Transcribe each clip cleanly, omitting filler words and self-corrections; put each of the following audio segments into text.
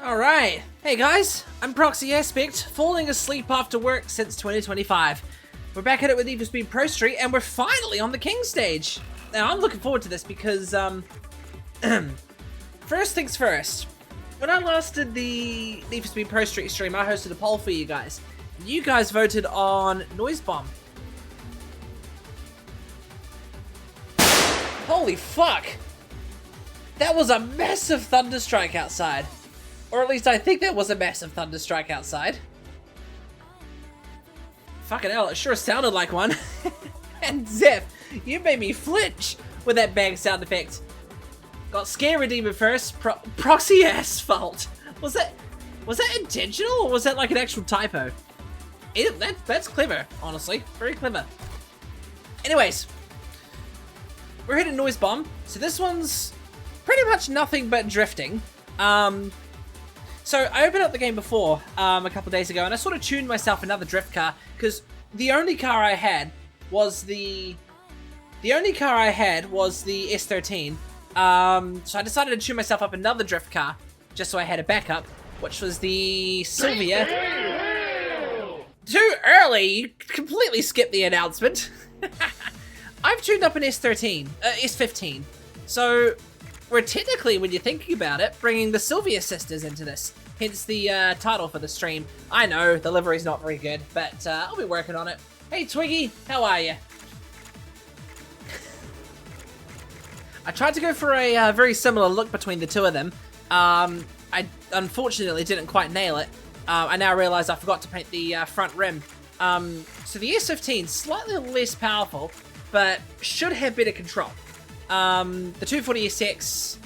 Alright, hey guys, I'm Proxy Aspect, falling asleep after work since 2025. We're back at it with Need for Speed Prostreet, and we're finally on the King stage. Now, I'm looking forward to this because, first things first. When I last did the Need for Speed Prostreet stream, I hosted a poll for you guys. You guys voted on Noisebomb. Holy fuck! That was a massive thunderstrike outside. Or at least I think there was a massive thunderstrike outside. Fucking hell, it sure sounded like one. And Zeph, you made me flinch with that bang sound effect. Got Scare Redeemer first, Proxy Asphalt. Was that intentional, or was that like an actual typo? That's clever, honestly. Very clever. Anyways, we're hitting Noisebomb. So this one's pretty much nothing but drifting. So I opened up the game before, a couple days ago, and I sort of tuned myself another drift car, because the only car I had was the S13. So I decided to tune myself up another drift car, just so I had a backup, which was the Silvia. Too early! You completely skipped the announcement. I've tuned up an S15. So we're technically, when you're thinking about it, bringing the Silvia sisters into this. Hence the title for the stream. I know, the livery's not very good, but I'll be working on it. Hey Twiggy, how are you? I tried to go for a very similar look between the two of them. I unfortunately didn't quite nail it. I now realize I forgot to paint the front rim. So the S15, slightly less powerful, but should have better control. The 240SX,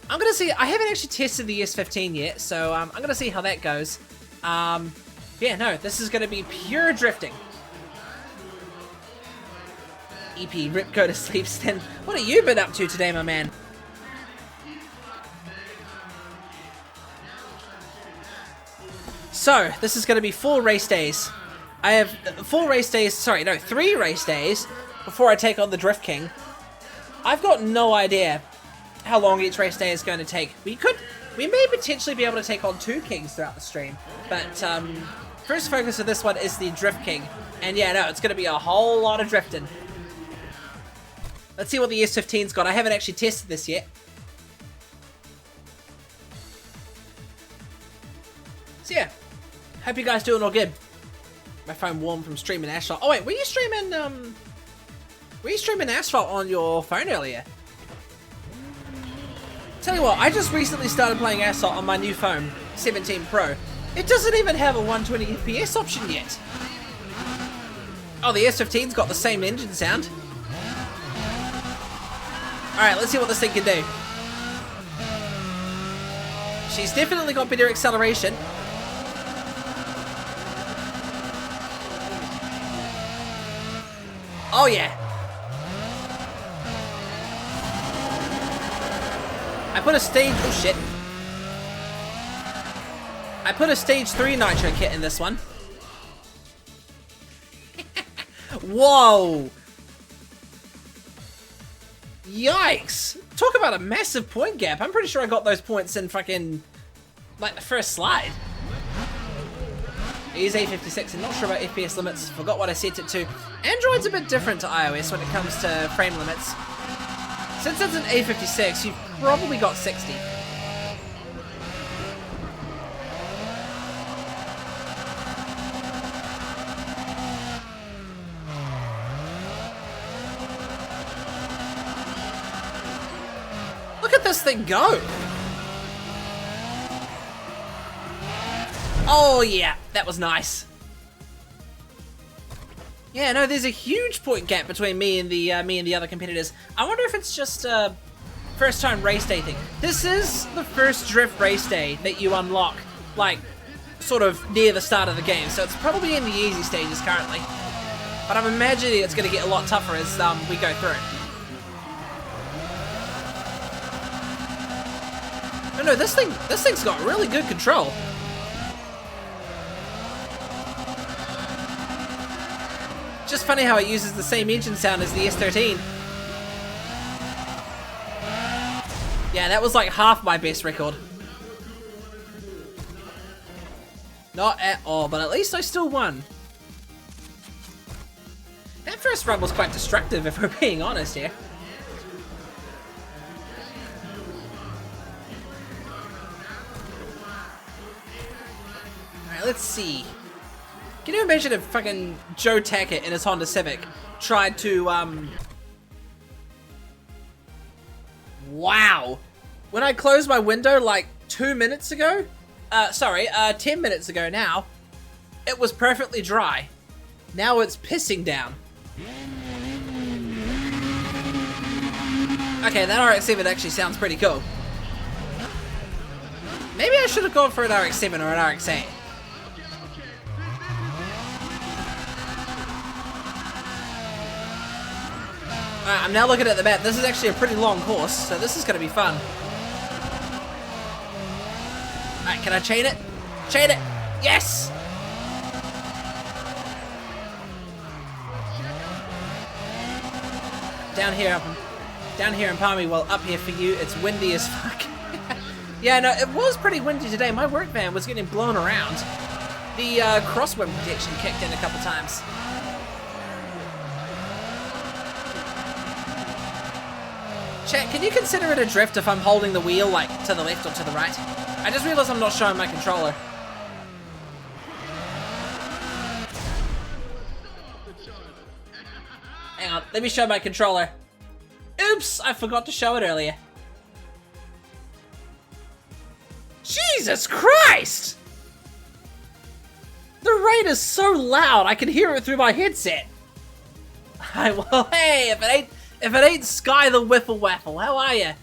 I'm gonna see. I haven't actually tested the S15 yet, so I'm gonna see how that goes. Yeah, no, this is gonna be pure drifting. EP, Rip, go to sleep, Stan. What have you been up to today, my man? So, this is gonna be 4 race days. I have 3 race days before I take on the Drift King. I've got no idea how long each race day is going to take. We may potentially be able to take on 2 Kings throughout the stream, but first focus of this one is the Drift King. And yeah, no, it's going to be a whole lot of drifting. Let's see what the S15's got. I haven't actually tested this yet. So yeah, hope you guys doing all good. My phone warm from streaming Asphalt. Oh wait, were you streaming Asphalt on your phone earlier? Tell you what, I just recently started playing Asphalt on my new phone, 17 Pro. It doesn't even have a 120 FPS option yet. Oh, the S15's got the same engine sound. Alright, let's see what this thing can do. She's definitely got better acceleration. Oh yeah. I put a stage, oh shit. I put a stage 3 nitro kit in this one. Whoa. Yikes. Talk about a massive point gap. I'm pretty sure I got those points in fucking, like, the first slide. It is A56, I'm not sure about FPS limits, forgot what I set it to. Android's a bit different to iOS when it comes to frame limits. Since it's an A56, you've probably got 60. Look at this thing go! Oh yeah, that was nice. Yeah, no, there's a huge point gap between me and the other competitors. I wonder if it's just a first time race day thing. This is the first drift race day that you unlock, like, sort of near the start of the game. So it's probably in the easy stages currently. But I'm imagining it's going to get a lot tougher as we go through. Oh no, this thing's got really good control. Just funny how it uses the same engine sound as the S13. Yeah, that was like half my best record. Not at all, but at least I still won. That first run was quite destructive, if we're being honest here. Alright, let's see. Can you imagine if fucking Joe Tackett in his Honda Civic tried to, Wow. When I closed my window like 2 minutes ago, 10 minutes ago now, it was perfectly dry. Now it's pissing down. Okay, that RX-7 actually sounds pretty cool. Maybe I should have gone for an RX-7 or an RX-8. Alright, I'm now looking at the map. This is actually a pretty long course, so this is going to be fun. Alright, can I chain it? Chain it! Yes! Down here in Palmy, well, up here for you, it's windy as fuck. Yeah, no, it was pretty windy today. My work van was getting blown around. The crosswind protection kicked in a couple times. Chat, can you consider it a drift if I'm holding the wheel, like, to the left or to the right? I just realized I'm not showing my controller. Hang on, let me show my controller. Oops, I forgot to show it earlier. Jesus Christ! The rain is so loud, I can hear it through my headset. Well, hey, if it ain't Sky the Whiffle Waffle, how are ya?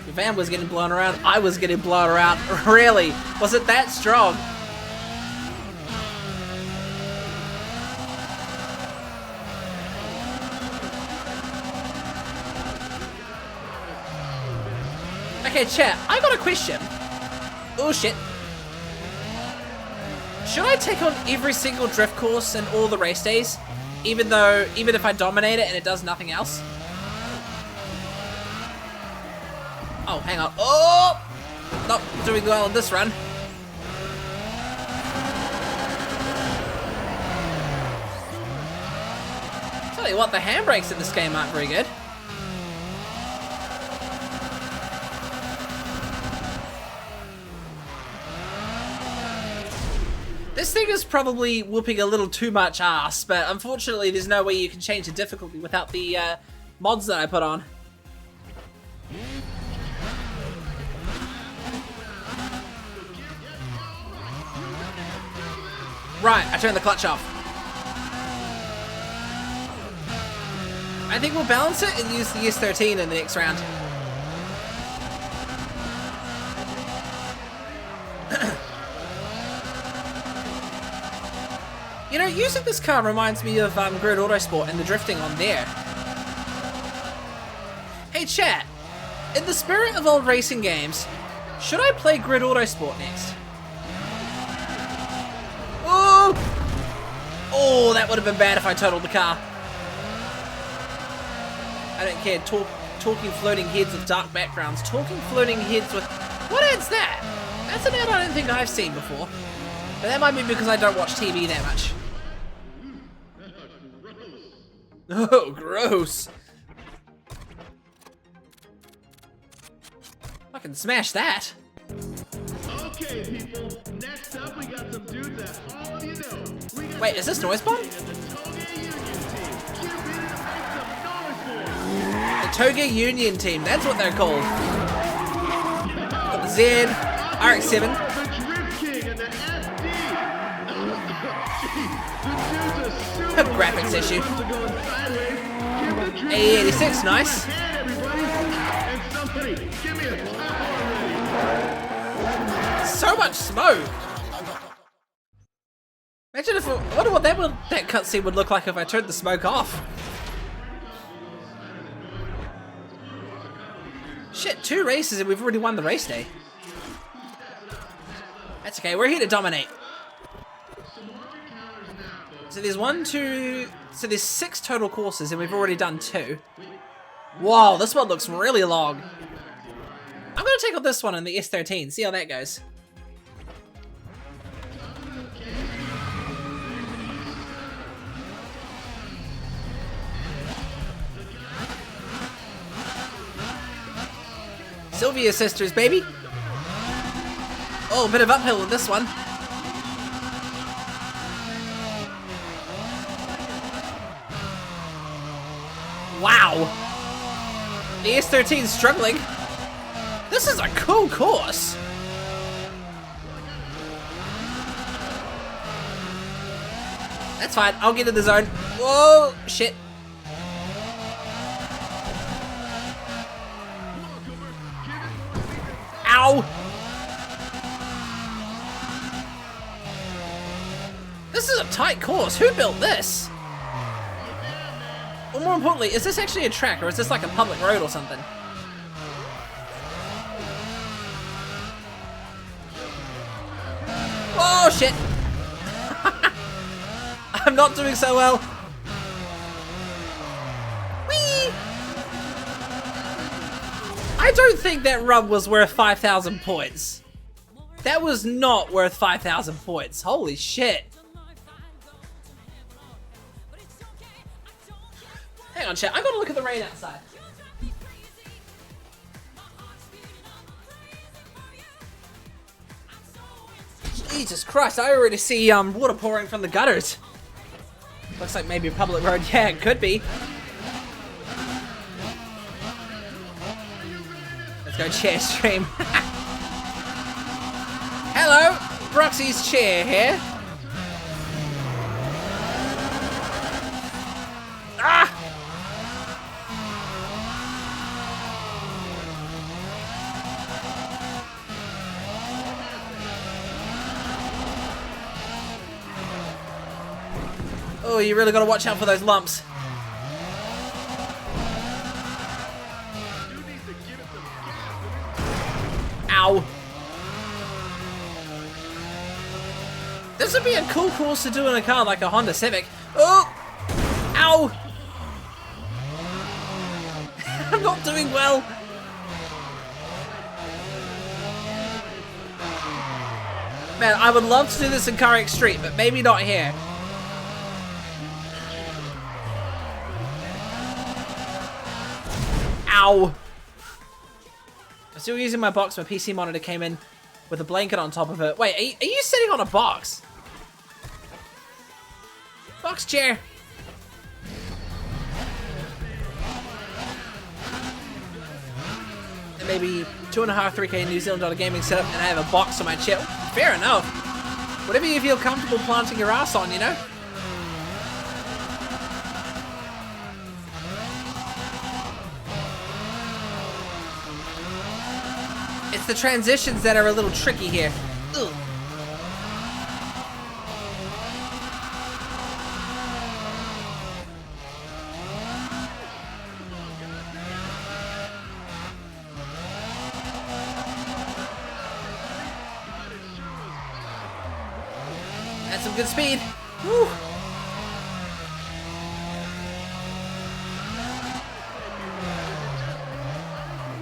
Your van was getting blown around, I was getting blown around. Really? Was it that strong? Okay, chat, I got a question. Oh shit. Should I take on every single drift course and all the race days? Even if I dominate it and it does nothing else? Oh, hang on. Oh! Not doing well on this run. Tell you what, the handbrakes in this game aren't very good. This thing is probably whooping a little too much ass, but unfortunately there's no way you can change the difficulty without the mods that I put on. Right, I turned the clutch off. I think we'll balance it and use the S13 in the next round. You know, using this car reminds me of Grid Autosport and the drifting on there. Hey chat, in the spirit of old racing games, should I play Grid Autosport next? Oh! Oh, that would have been bad if I totaled the car. I don't care, talking floating heads with dark backgrounds. Talking floating heads with... What ad's that? That's an ad I don't think I've seen before. But that might be because I don't watch TV that much. Oh, gross. Fucking smash that. Okay, people. Next up, we got some dudes that all you know. Wait, is this Noisebomb? The Toga Union team, that's what they're called. Got the Z, RX-7. A graphics issue. A86, nice. So much smoke. Imagine if I wonder what that cutscene would look like if I turned the smoke off. Shit, 2 races and we've already won the race day. That's okay, we're here to dominate. So there's 6 total courses and we've already done 2. Wow, this one looks really long. I'm gonna take on this one in the S13, see how that goes. Silvia sisters, baby. Oh, a bit of uphill with this one. Wow. The S13's struggling. This is a cool course. That's fine. I'll get in the zone. Whoa, shit. Ow. This is a tight course. Who built this? Well, more importantly, is this actually a track or is this like a public road or something? Oh shit! I'm not doing so well. Whee! I don't think that run was worth 5,000 points. That was not worth 5,000 points. Holy shit. Hang on, chat. I gotta look at the rain outside. Jesus Christ, I already see water pouring from the gutters. Looks like maybe a public road. Yeah, it could be. Let's go chair stream. Hello, Roxy's chair here. Ah! Oh, you really gotta watch out for those lumps. Ow. This would be a cool course to do in a car like a Honda Civic. Oh! Ow! I'm not doing well. Man, I would love to do this in Car X Street, but maybe not here. Ow! I'm still using my box. My PC monitor came in with a blanket on top of it. Wait, are you sitting on a box? Box chair. And maybe 2.5, 3K New Zealand dollar gaming setup, and I have a box on my chair. Fair enough. Whatever you feel comfortable planting your ass on, you know? It's the transitions that are a little tricky here. Ugh. That's some good speed. Woo.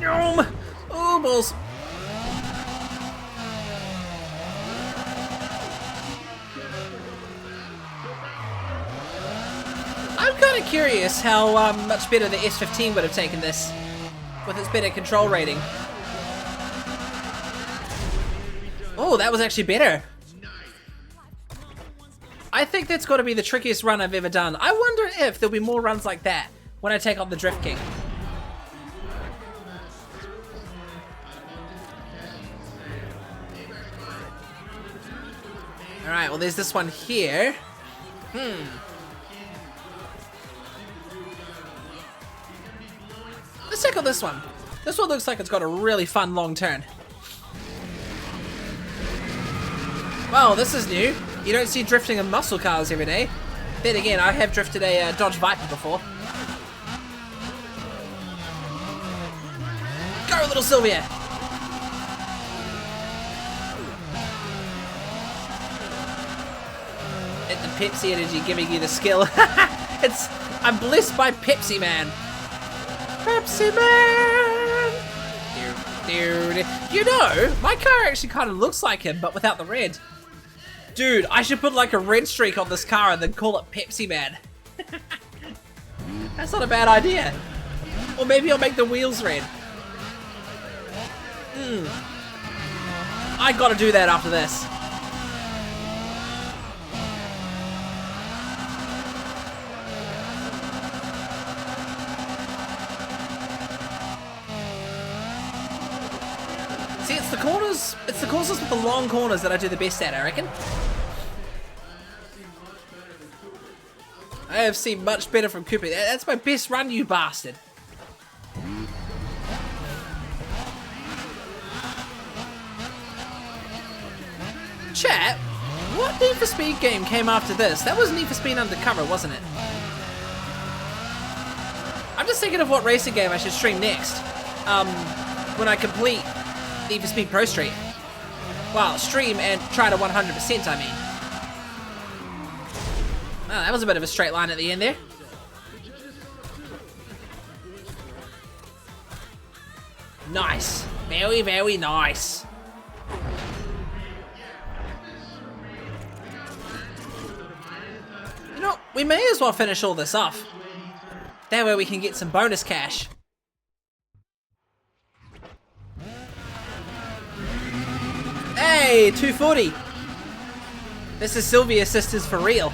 Gnome. Oh, balls. I'm kind of curious how much better the S15 would have taken this with its better control rating. Oh, that was actually better. I think that's got to be the trickiest run I've ever done. I wonder if there'll be more runs like that when I take on the Drift King. Alright, well there's this one here. Let's check out this one. This one looks like it's got a really fun long turn. Well, this is new. You don't see drifting in muscle cars every day. Then again, I have drifted a Dodge Viper before. Go, little Silvia! It's the Pepsi energy giving you the skill. I'm blessed by Pepsi Man. Pepsi Man! Here. Dude, you know, my car actually kind of looks like him, but without the red. Dude, I should put like a red streak on this car and then call it Pepsi Man. That's not a bad idea. Or maybe I'll make the wheels red. I gotta do that after this. See, it's the corners with the long corners that I do the best at, I reckon. I have seen much better from Cooper. That's my best run, you bastard. Chat, what Need for Speed game came after this? That was Need for Speed Undercover, wasn't it? I'm just thinking of what racing game I should stream next. When I complete Need for Speed Prostreet. Well, stream and try to 100%, I mean. Oh, that was a bit of a straight line at the end there. Nice. Very, very nice. You know, we may as well finish all this off. That way we can get some bonus cash. Hey, 240. This is Silvia Sisters for real.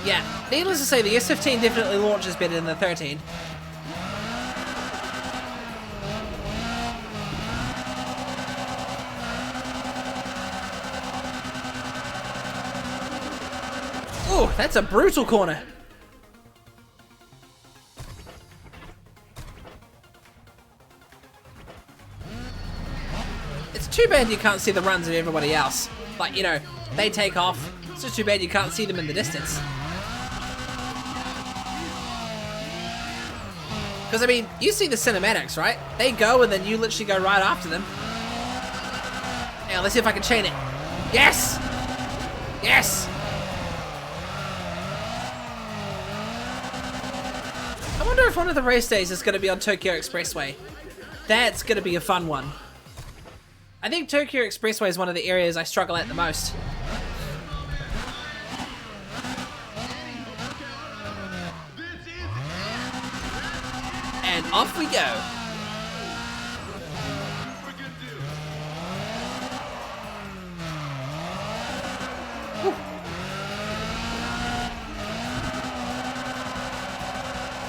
Yeah, needless to say, the S15 definitely launches better than the 13. Ooh, that's a brutal corner. It's too bad you can't see the runs of everybody else. Like, you know, they take off. It's just too bad you can't see them in the distance. Because, I mean, you see the cinematics, right? They go and then you literally go right after them. Now, let's see if I can chain it. Yes! Yes! I wonder if one of the race days is going to be on Tokyo Expressway. That's going to be a fun one. I think Tokyo Expressway is one of the areas I struggle at the most. And off we go. Whew.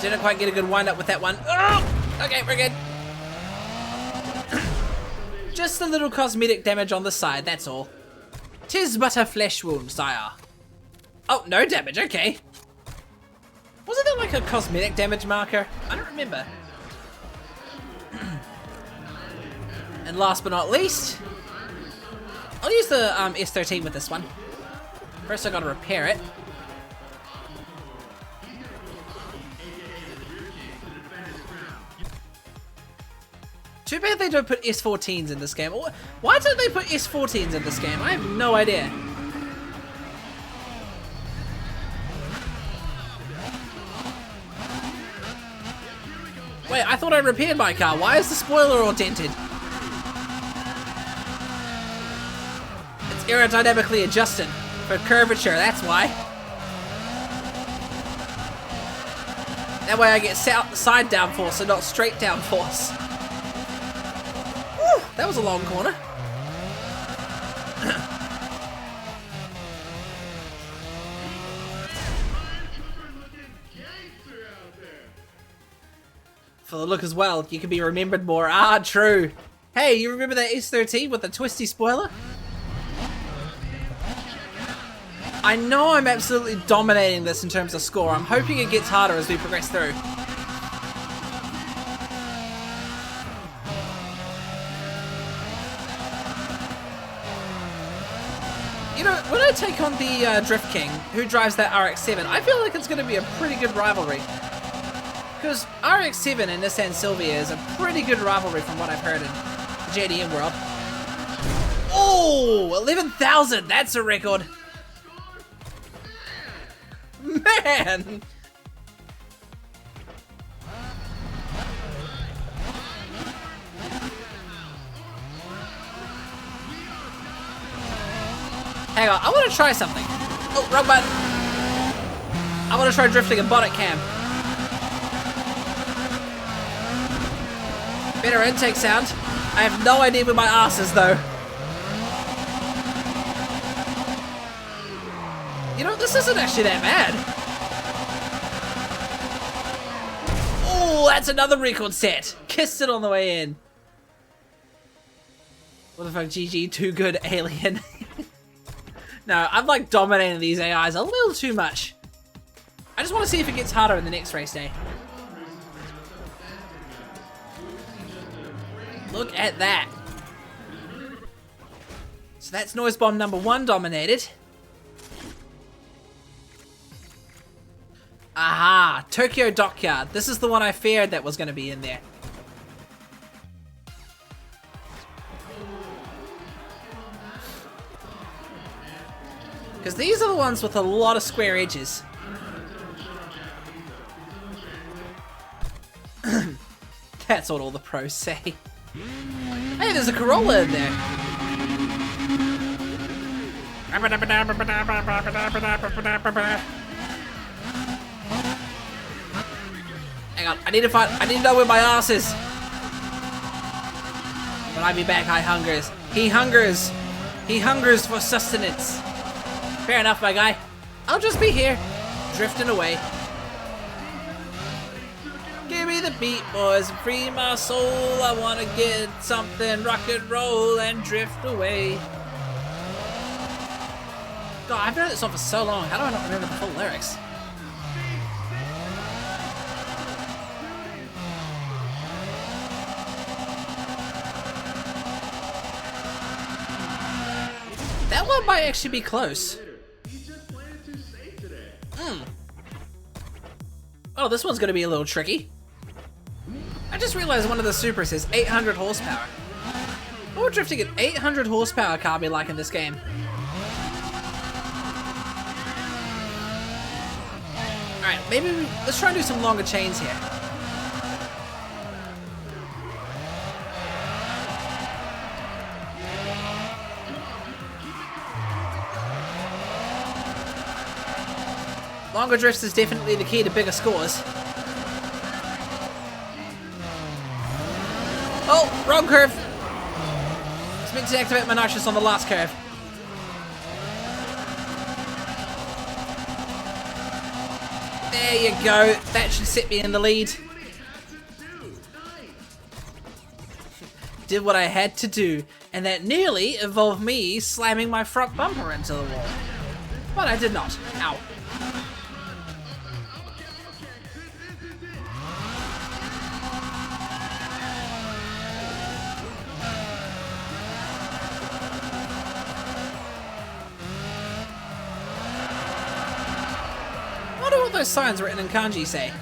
Didn't quite get a good wind up with that one. Oh! Okay, we're good. Just a little cosmetic damage on the side, that's all. 'Tis but a flesh wound, sire. Oh, no damage, okay. Wasn't there like a cosmetic damage marker? I don't remember. And last but not least, I'll use the S13 with this one. First I gotta repair it. Too bad they don't put S14s in this game. Why don't they put S14s in this game? I have no idea. Wait, I thought I repaired my car. Why is the spoiler all dented? It's aerodynamically adjusted for curvature, that's why. That way I get side downforce and not straight downforce. Whew, that was a long corner. For the look as well, you can be remembered more. Ah, true. Hey, you remember that S13 with the twisty spoiler? I know I'm absolutely dominating this in terms of score. I'm hoping it gets harder as we progress through. You know, when I take on the Drift King, who drives that RX-7, I feel like it's going to be a pretty good rivalry. Because RX-7 and Nissan Silvia is a pretty good rivalry from what I've heard in the JDM world. Oh, 11,000, that's a record. man! Hang on, I want to try something. Oh, wrong button. I want to try drifting a bonnet cam. Better intake sound. I have no idea where my ass is though. You know, this isn't actually that bad. Oh, that's another record set. Kissed it on the way in. What the fuck, GG, too good, alien. No, I'm like dominating these AIs a little too much. I just want to see if it gets harder in the next race day. Look at that. So that's Noisebomb number 1 dominated. Aha, Tokyo Dockyard. This is the one I feared that was going to be in there. Because these are the ones with a lot of square edges. That's what all the pros say. Hey, there's a Corolla in there. Hang on, I need to know where my ass is. When I be back, I hungers. He hungers. He hungers for sustenance. Fair enough, my guy. I'll just be here, drifting away. Give me the beat, boys, and free my soul. I wanna get something rock and roll and drift away. God, I've known this song for so long. How do I not remember the full lyrics? That one might actually be close. Oh, this one's gonna be a little tricky. I just realized one of the Supras is 800 horsepower. What would drifting an 800 horsepower car be like in this game? Alright, let's try and do some longer chains here. Longer drifts is definitely the key to bigger scores. Oh, wrong curve. I was meant to activate my nitrous on the last curve. There you go. That should set me in the lead. Did what I had to do, and that nearly involved me slamming my front bumper into the wall. But I did not. Ow. I wonder what those signs written in kanji say.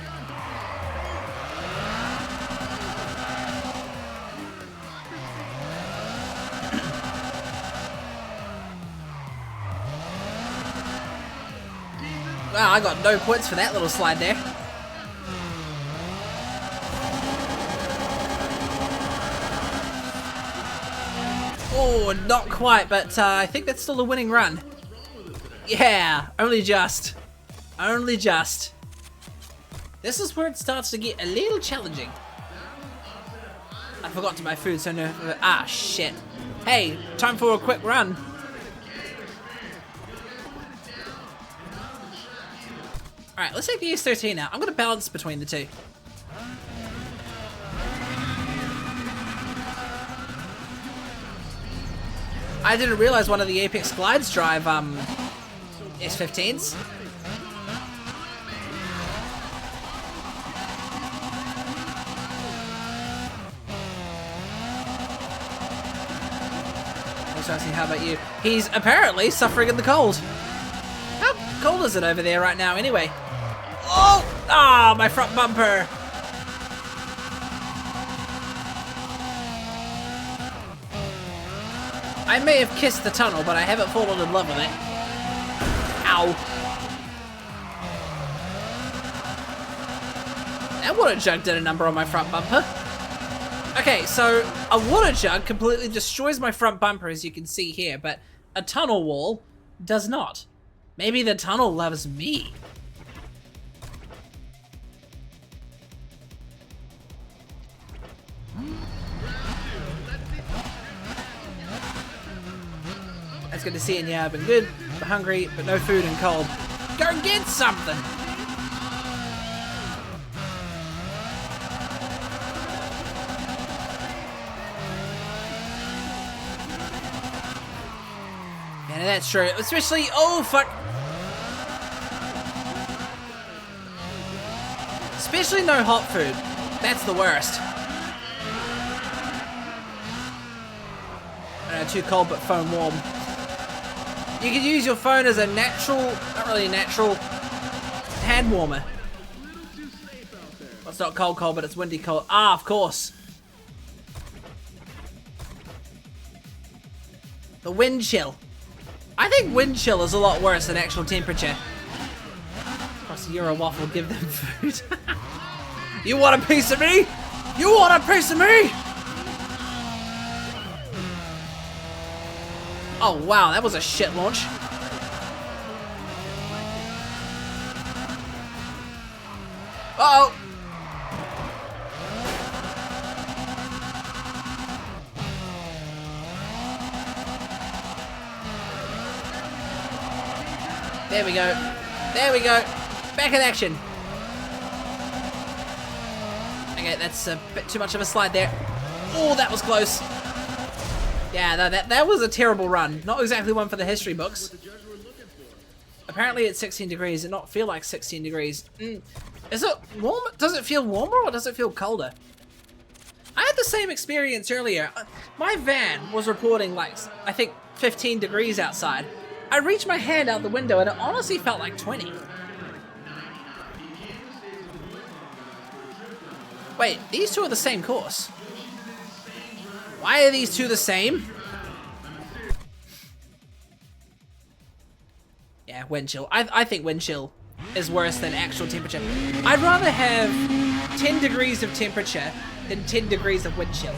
Wow, I got no points for that little slide there. Oh, not quite, but I think that's still a winning run. Yeah, only just. Only just. This is where it starts to get a little challenging. I forgot to buy food, so no. Ah, shit. Hey, time for a quick run. Alright, let's take the S13 out. I'm going to balance between the two. I didn't realize one of the Apex Glides drive S15s. How about you? He's apparently suffering in the cold. How cold is it over there right now anyway? Oh! Ah, my front bumper! I may have kissed the tunnel, but I haven't fallen in love with it. Ow. That water jug did a number on my front bumper. Okay, so a water jug completely destroys my front bumper, as you can see here, but a tunnel wall does not. Maybe the tunnel loves me. That's good to see you. Yeah, I've been good, but hungry, but no food and cold. Go get something! Yeah, that's true. Especially, oh fuck. Especially no hot food. That's the worst. I know, too cold but phone warm. You could use your phone as a natural, not really a natural, hand warmer. Well, it's not cold, but it's windy cold. Ah, of course. The wind chill. I think wind chill is a lot worse than actual temperature. Plus, you're a waffle, give them food. You want a piece of me? You want a piece of me? Oh wow, that was a shit launch. Uh-oh. There we go. There we go. Back in action. Okay, that's a bit too much of a slide there. Oh, that was close. Yeah, no, that was a terrible run. Not exactly one for the history books. Apparently it's 16 degrees. It not feel like 16 degrees. Is it warm? Does it feel warmer or does it feel colder? I had the same experience earlier. My van was reporting like, I think 15 degrees outside. I reached my hand out the window and it honestly felt like 20. Wait, these two are the same course. Why are these two the same? Yeah, wind chill. I think wind chill is worse than actual temperature. I'd rather have 10 degrees of temperature than 10 degrees of wind chill.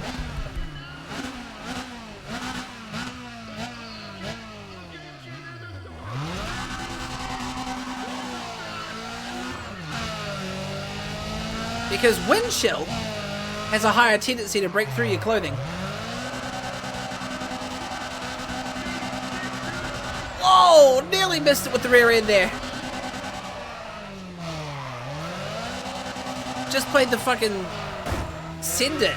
Because wind chill has a higher tendency to break through your clothing. Whoa! Nearly missed it with the rear end there. Just played the fucking send it.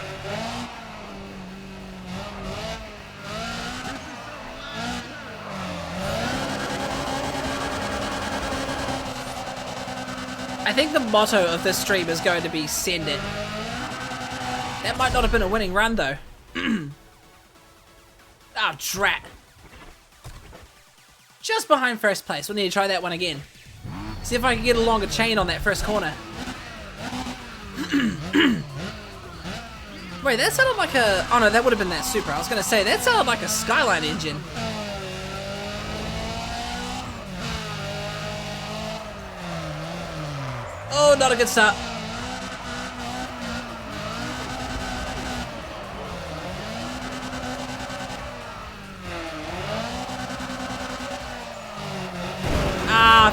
I think the motto of this stream is going to be send it. That might not have been a winning run though. Oh, drat. Just behind first place. We'll need to try that one again. See if I can get a longer chain on that first corner. Wait, that sounded like a... Oh no, that would have been that Supra. I was going to say, that sounded like a Skyline engine. Oh, not a good start.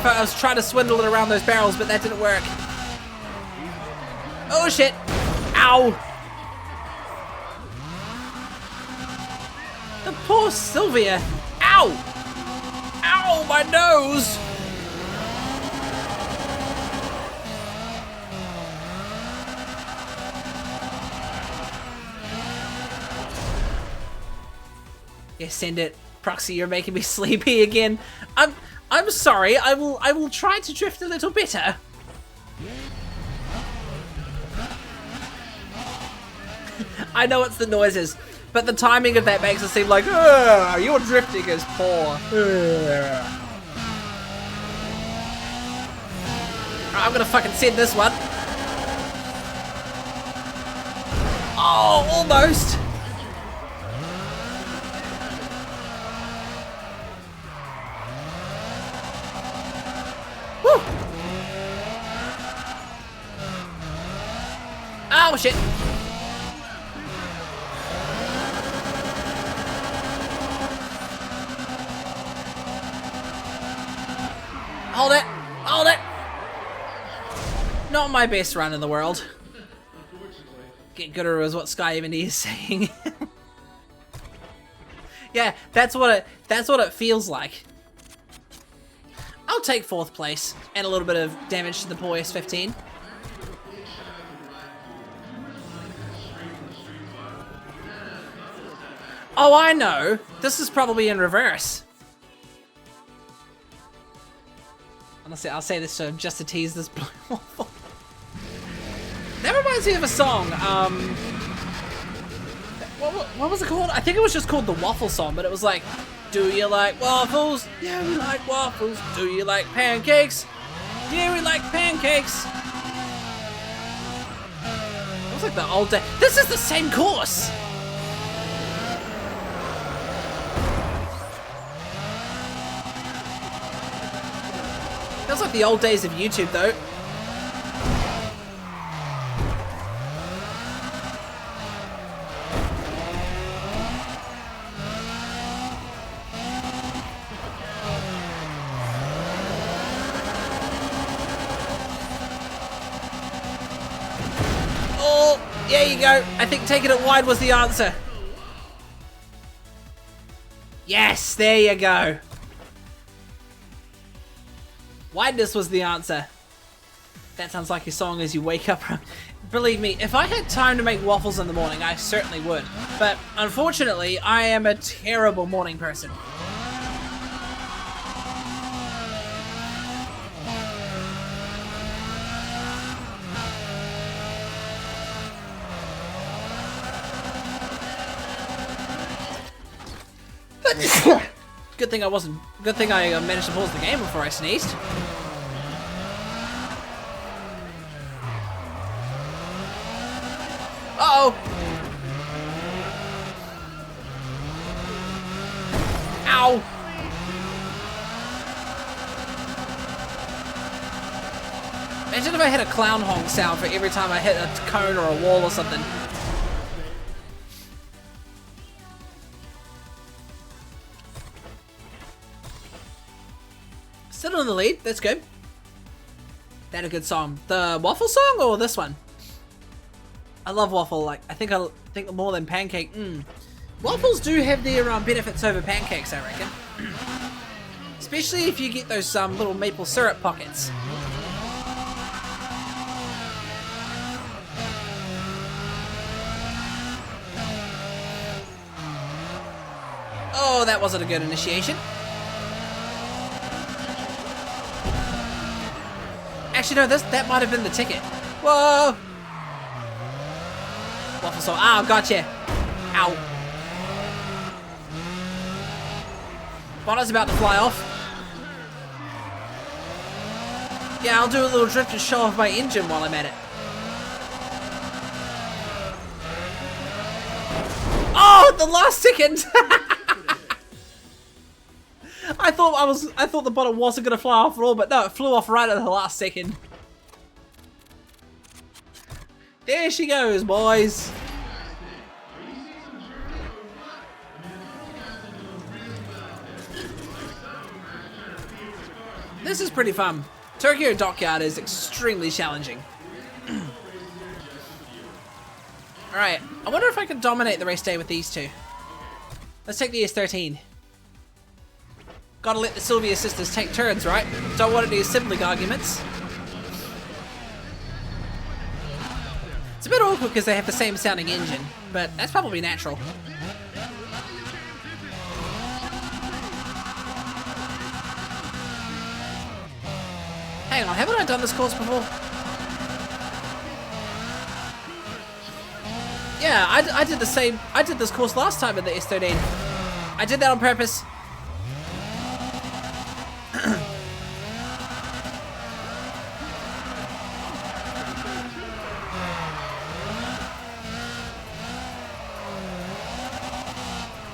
I was trying to swindle it around those barrels, but that didn't work. Oh shit! Ow! The poor Silvia! Ow! Ow, my nose! Yeah, send it. Proxy, you're making me sleepy again. I'm sorry. I will try to drift a little better. I know it's the noises, but the timing of that makes it seem like, your drifting is poor. I'm gonna fucking send this one. Oh, almost. Oh, shit. Hold it. Hold it. Not my best run in the world. Get gooder is what Sky even is saying. Yeah, that's what it feels like. I'll take 4th place and a little bit of damage to the poor S15. Oh, I know. This is probably in reverse. Honestly, I'll say this just to tease this blue waffle. That reminds me of a song. What was it called? I think it was just called the Waffle Song, but it was like, do you like waffles? Yeah, we like waffles. Do you like pancakes? Yeah, we like pancakes. It was like the old day. This is the same course. Feels like the old days of YouTube, though. Oh, there you go. I think taking it wide was the answer. Yes, there you go. Wideness was the answer. That sounds like your song as you wake up. Believe me, if I had time to make waffles in the morning, I certainly would. But unfortunately, I am a terrible morning person. Good thing I managed to pause the game before I sneezed. Uh-oh. Ow. Imagine if I hit a clown honk sound for every time I hit a cone or a wall or something. Still in the lead, that's good. That a good song. The waffle song or this one? I love waffle, like I think more than pancake. Waffles do have their benefits over pancakes, I reckon. Especially if you get those little maple syrup pockets. Oh, that wasn't a good initiation. Actually, no, that might have been the ticket. Whoa! Waffle song. Ah, gotcha. Ow. Bonner's about to fly off. Yeah, I'll do a little drift to show off my engine while I'm at it. Oh, the last second! I thought the bottom wasn't gonna fly off at all, but no, it flew off right at the last second. There she goes, boys. This is pretty fun. Tokyo Dockyard is extremely challenging. Alright, I wonder if I can dominate the race day with these two. Let's take the S13. Gotta let the Silvia sisters take turns, right? Don't want any sibling arguments. It's a bit awkward because they have the same sounding engine, but that's probably natural. Hang on, haven't I done this course before? Yeah, I did the same. I did this course last time in the S13. I did that on purpose.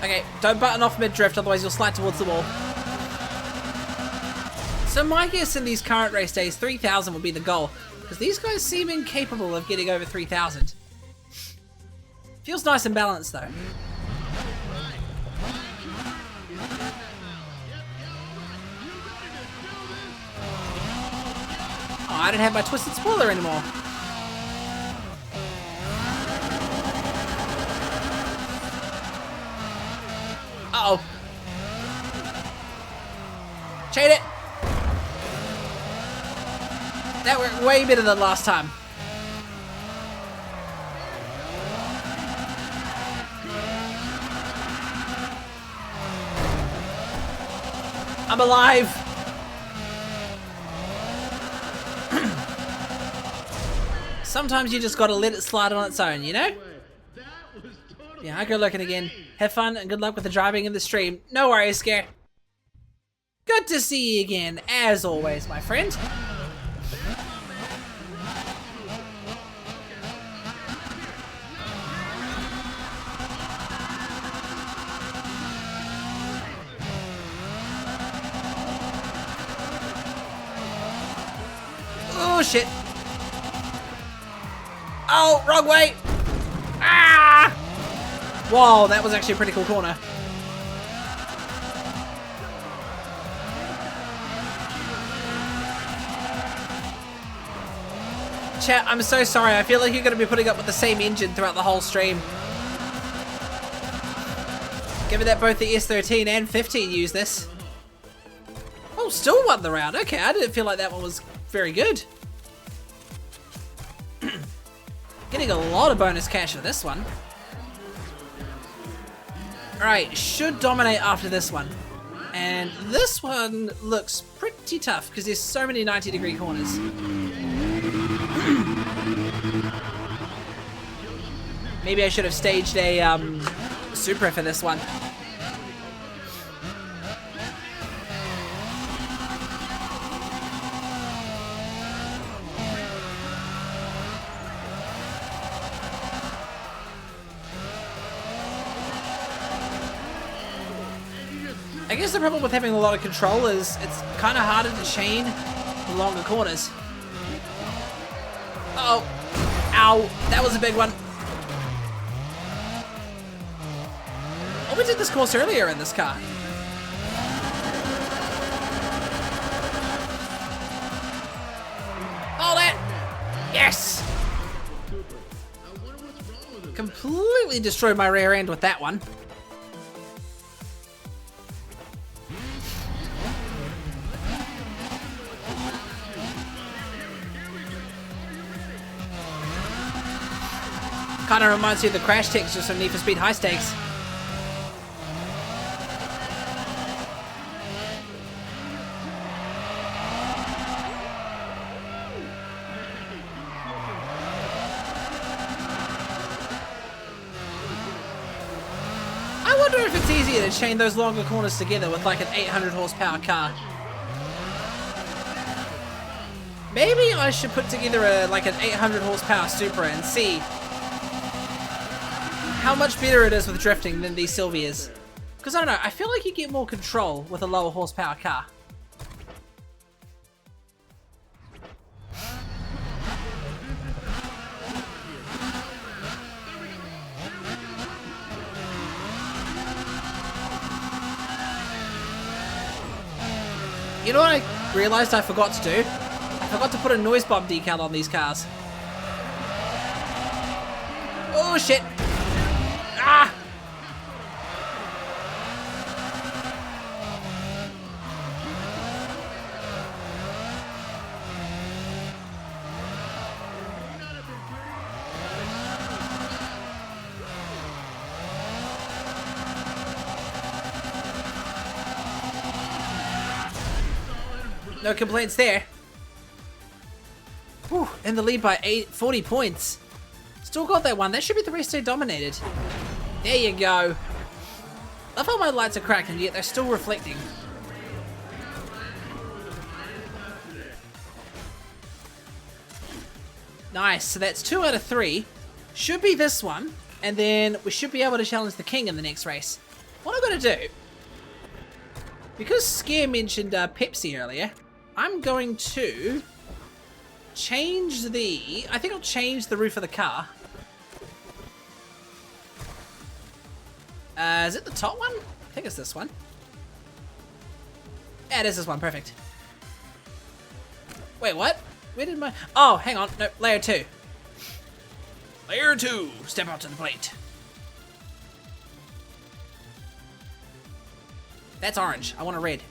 Okay, don't button off mid-drift, otherwise you'll slide towards the wall. So my guess in these current race days, 3,000 would be the goal, because these guys seem incapable of getting over 3,000. Feels nice and balanced though. Oh, I don't have my twisted spoiler anymore. Uh-oh. Chain it. That worked way better than last time. I'm alive. Sometimes you just gotta let it slide on its own, you know? Yeah, I go looking again. Have fun and good luck with the driving in the stream. No worries, Scare. Good to see you again, as always, my friend. Oh, shit. Oh, wrong way. Ah! Whoa, that was actually a pretty cool corner. Chat, I'm so sorry. I feel like you're going to be putting up with the same engine throughout the whole stream. Given that both the S13 and 15 use this. Oh, still won the round. Okay, I didn't feel like that one was very good. Getting a lot of bonus cash for this one. Alright, should dominate after this one. And this one looks pretty tough because there's so many 90-degree corners. Maybe I should have staged a Supra for this one. I guess the problem with having a lot of control is it's kind of harder to chain the longer corners. Uh-oh. Ow. That was a big one. Oh, we did this course earlier in this car. Hold it. Yes. Completely destroyed my rear end with that one. Kind of reminds you of the crash textures from Need for Speed High Stakes. I wonder if it's easier to chain those longer corners together with like an 800 horsepower car. Maybe I should put together like an 800 horsepower Supra and see how much better it is with drifting than these Silvias. Because I don't know, I feel like you get more control with a lower horsepower car. You know what I realized I forgot to do? I forgot to put a Noisebomb decal on these cars. Oh shit! Ah! No complaints there. Whew, in the lead by 40 points. Still got that one. That should be the race day dominated. There you go. Love how my lights are cracked and yet they're still reflecting. Nice. So that's 2 out of 3. Should be this one. And then we should be able to challenge the king in the next race. What I'm going to do, because Scare mentioned Pepsi earlier, I'm going to change the... I think I'll change the roof of the car. Is it the top one? I think it's this one. Yeah, it is this one. Perfect. Wait, what? Where did my... Oh, hang on. No, layer 2. Layer 2. Step out to the plate. That's orange. I want a red.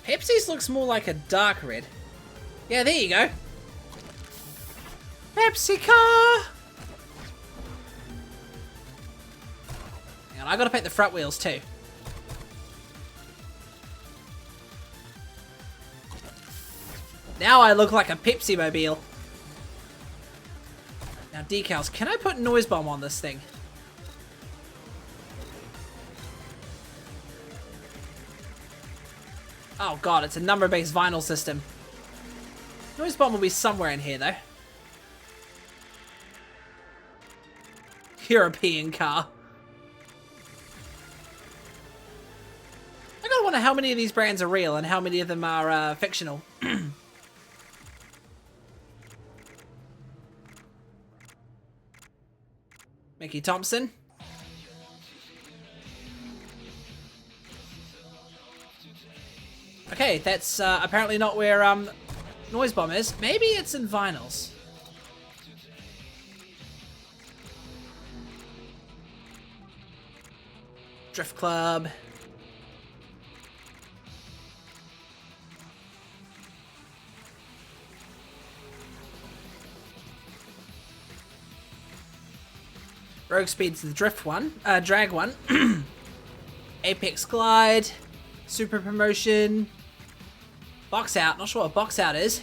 Pepsi's looks more like a dark red. Yeah, there you go. Pepsi car! Hang on, I gotta paint the front wheels too. Now I look like a Pepsi mobile. Now decals. Can I put Noisebomb on this thing? Oh god, it's a number-based vinyl system. Noisebomb will be somewhere in here though. European car. I gotta wonder how many of these brands are real and how many of them are fictional. Mickey Thompson. Okay, that's apparently not where Noisebomb is. Maybe it's in vinyls. Drift Club. Rogue Speed's the drift one, drag one. Apex Glide, Super Promotion, Box Out. Not sure what Box Out is.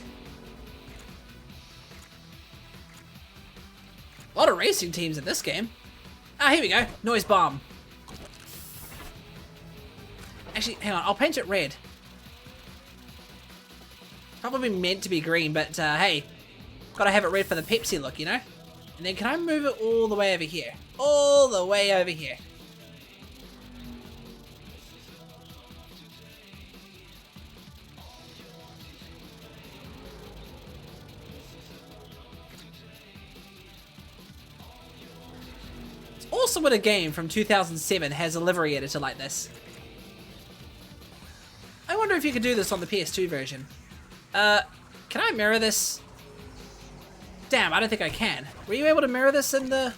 A lot of racing teams in this game. Ah, here we go. Noisebomb. Actually, hang on. I'll paint it red. Probably meant to be green, but hey, gotta have it red for the Pepsi look, you know? And then can I move it all the way over here? All the way over here. It's also when a game from 2007 has a livery editor like this. I wonder if you could do this on the PS2 version. Can I mirror this? Damn, I don't think I can. Were you able to mirror this in the...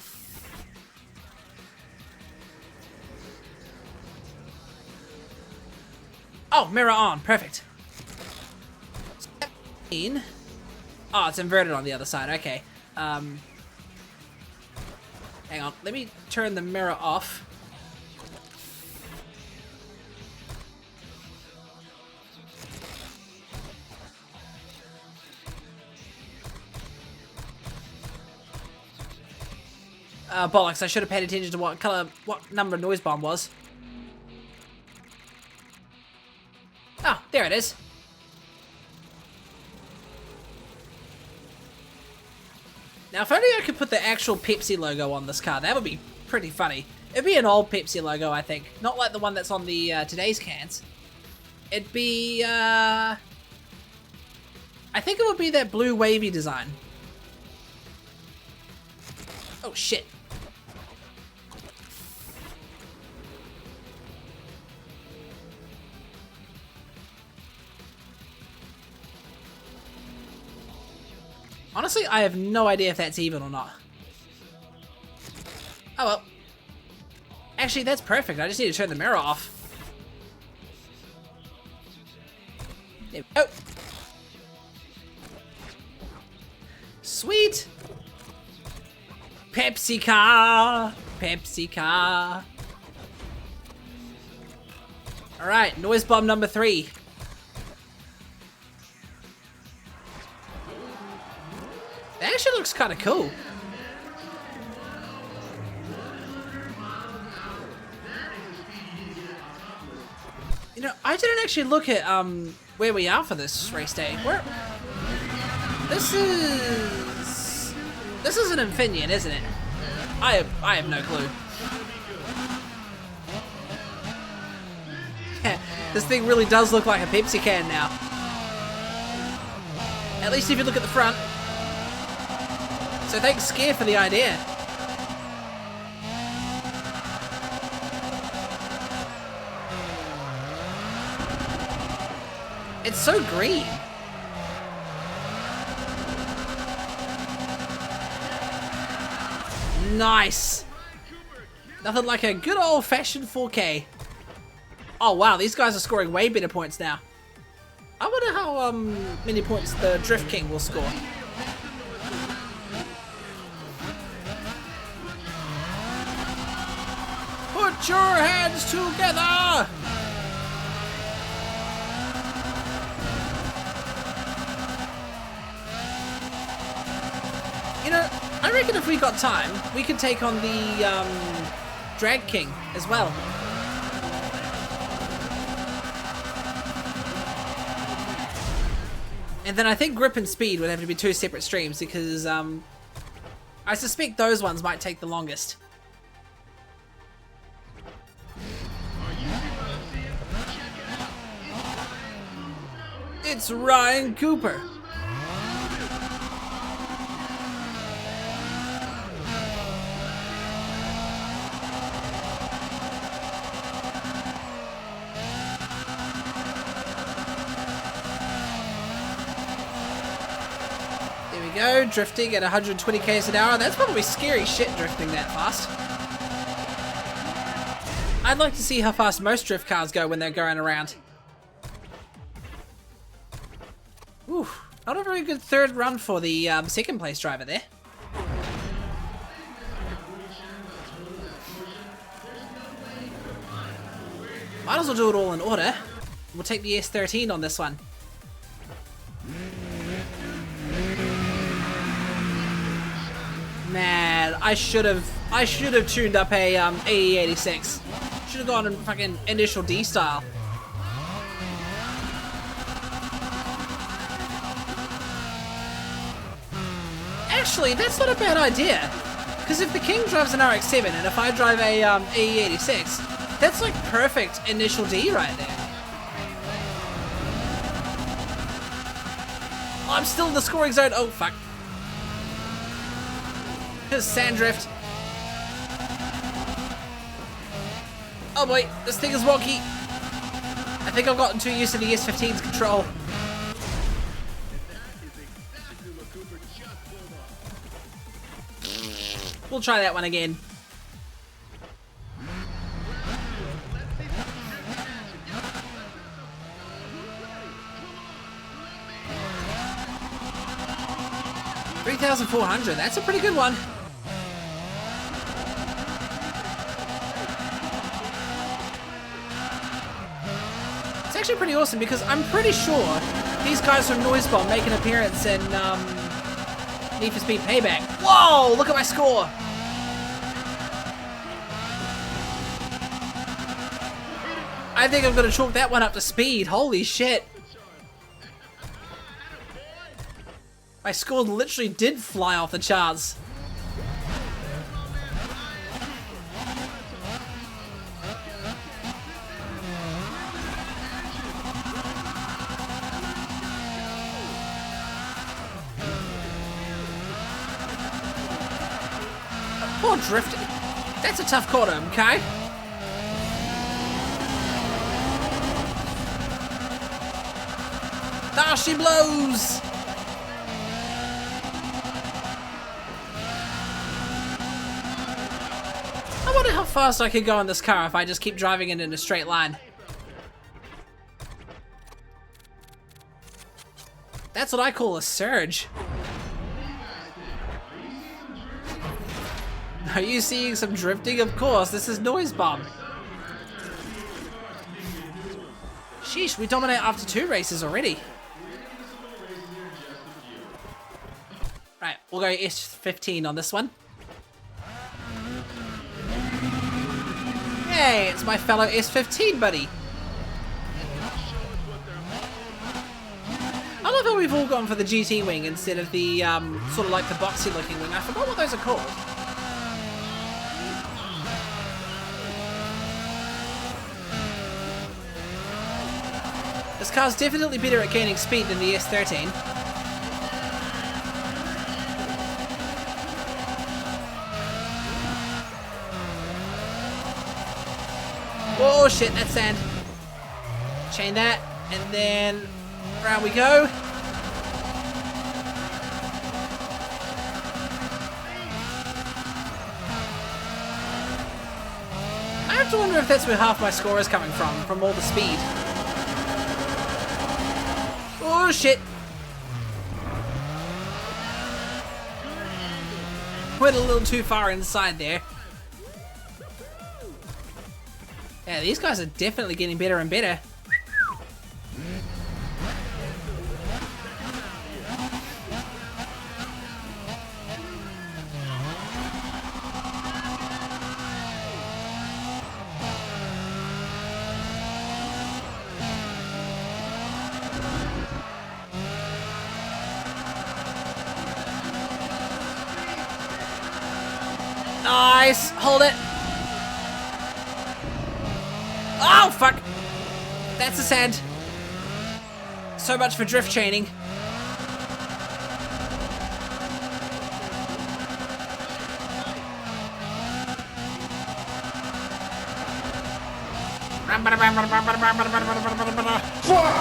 Oh, mirror on. Perfect. Oh, it's inverted on the other side. Okay. Hang on. Let me turn the mirror off. Bollocks, I should have paid attention to what number Noisebomb was. Oh, there it is. Now, if only I could put the actual Pepsi logo on this car, that would be pretty funny. It'd be an old Pepsi logo, I think. Not like the one that's on the today's cans. It'd be, I think it would be that blue wavy design. Oh, shit. Honestly, I have no idea if that's even or not. Oh well. Actually, that's perfect. I just need to turn the mirror off. There we go. Sweet. Pepsi car. Pepsi car. Alright, Noisebomb number 3. That actually looks kind of cool. You know, I didn't actually look at where we are for this race day. This is an Infineon, isn't it? I have no clue. Yeah, this thing really does look like a Pepsi can now. At least if you look at the front. So thanks, Scare, for the idea. It's so green. Nice. Nothing like a good old-fashioned 4K. Oh wow, these guys are scoring way better points now. I wonder how many points the Drift King will score. Put your hands together! You know, I reckon if we got time, we could take on the Drag King as well. And then I think Grip and Speed would have to be 2 separate streams because I suspect those ones might take the longest. It's Ryan Cooper. There we go, drifting at 120 k's an hour. That's probably scary shit drifting that fast. I'd like to see how fast most drift cars go when they're going around. Ooh, not a very good third run for the second place driver there. Might as well do it all in order. We'll take the S13 on this one. Man, I should have tuned up a AE86. Should have gone in fucking initial D style. Actually, that's not a bad idea. Because if the King drives an RX-7 and if I drive a AE86, that's like perfect initial D right there. Oh, I'm still in the scoring zone. Oh, fuck. Here's Sandrift. Oh boy, this thing is wonky. I think I've gotten too used to the S15's control. We'll try that one again. $3,400, that's a pretty good one. It's actually pretty awesome because I'm pretty sure these guys from Noisebomb make an appearance in Need for Speed Payback. Whoa, look at my score. I think I'm gonna chalk that one up to speed. Holy shit. My score literally did fly off the charts. Poor drifting. That's a tough corner, okay? There she blows! I wonder how fast I could go in this car if I just keep driving it in a straight line. That's what I call a surge. Are you seeing some drifting? Of course, this is Noisebomb. Sheesh, we dominate after 2 races already. Right, we'll go S15 on this one. Hey, it's my fellow S15 buddy. I love how we've all gone for the GT wing instead of the sort of like the boxy looking wing. I forgot what those are called. This car's definitely better at gaining speed than the S13. Oh shit, that's sand. Chain that, and then Round we go. I have to wonder if that's where half my score is coming from all the speed. Oh shit. Went a little too far inside there. Yeah, these guys are definitely getting better and better. Nice! Hold it! Oh, fuck! That's a sand. So much for drift chaining. Fuck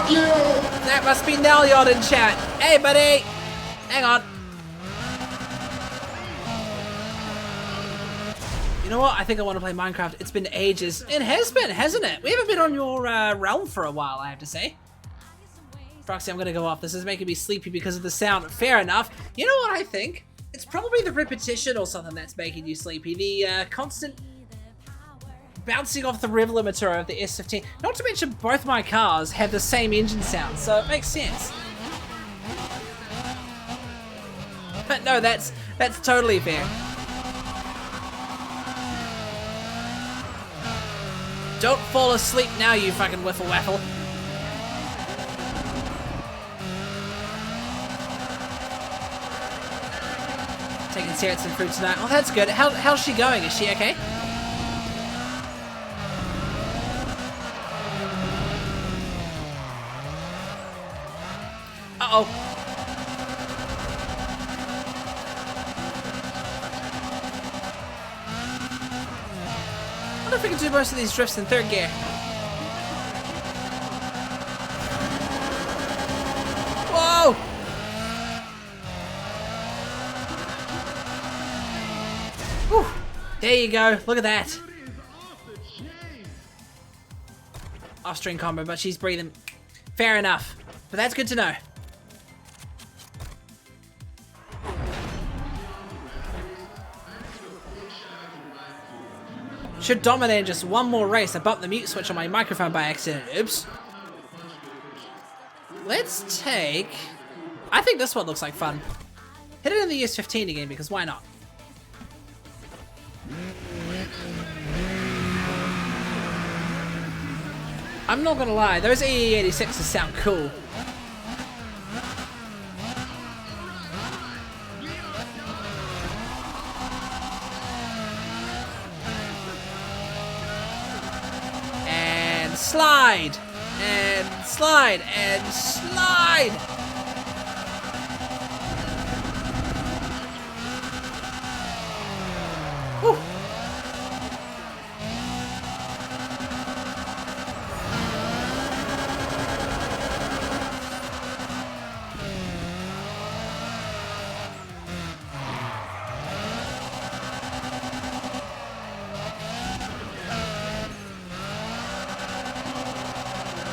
you! That must be Nelyod in chat. Hey, buddy! Hang on. You know what? I think I want to play Minecraft. It's been ages. It has been, hasn't it? We haven't been on your realm for a while, I have to say. Proxy, I'm going to go off. This is making me sleepy because of the sound. Fair enough. You know what I think? It's probably the repetition or something that's making you sleepy. The constant bouncing off the rev limiter of the S15. Not to mention both my cars have the same engine sound, so it makes sense. But no, that's totally fair. Don't fall asleep now, you fucking whiffle waffle. Taking Sarah some fruit tonight. Oh, that's good. How's she going? Is she okay? Uh-oh. I wonder if we can do most of these drifts in third gear. Whoa! Whew. There you go. Look at that. Off-string combo, but she's breathing. Fair enough. But that's good to know. Should dominate in just one more race. I bumped the mute switch on my microphone by accident. Oops. Let's take... I think this one looks like fun. Hit it in the US15 again, because why not? I'm not gonna lie, those AE86s sound cool. Slide! And slide! And slide! Whew.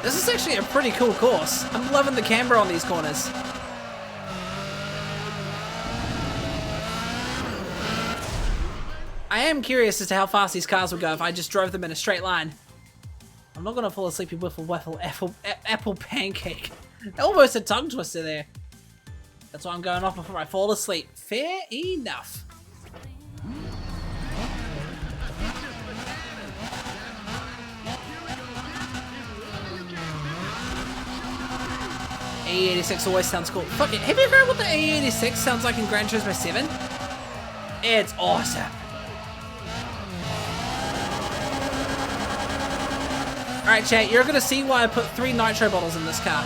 This is actually a pretty cool course. I'm loving the camber on these corners. I am curious as to how fast these cars would go if I just drove them in a straight line. I'm not gonna fall asleep with apple pancake. Almost a tongue twister there. That's why I'm going off before I fall asleep. Fair enough. AE86 always sounds cool. Fuck it. Have you heard what the AE86 sounds like in Gran Turismo 7? It's awesome. Alright, chat, you're gonna see why I put 3 nitro bottles in this car.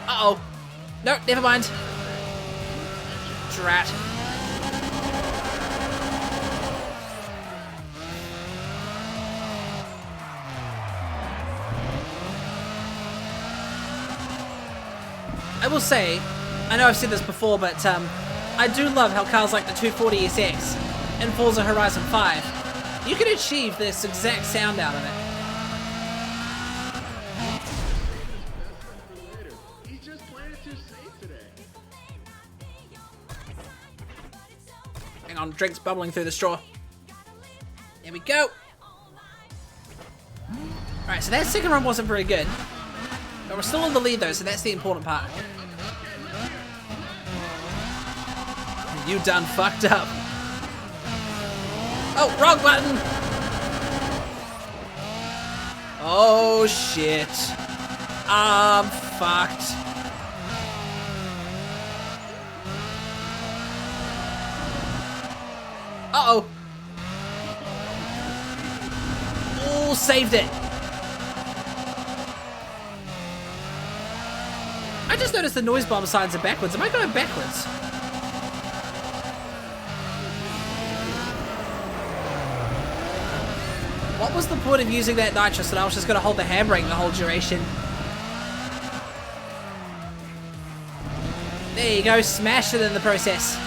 Uh-oh. No, never mind. Drat. I will say, I know I've said this before, but I do love how cars like the 240SX and Forza Horizon 5, you can achieve this exact sound out of it. He's just playing it too safe today. Hang on, drink's bubbling through the straw. There we go. Alright, so that second run wasn't very good. But we're still in the lead though, so that's the important part. You done fucked up. Oh, wrong button! Oh shit. I'm fucked. Uh-oh. Oh, saved it. I just noticed the Noisebomb signs are backwards. Am I going backwards? What was the point of using that nitrous that I was just going to hold the handbrake the whole duration? There you go, smash it in the process.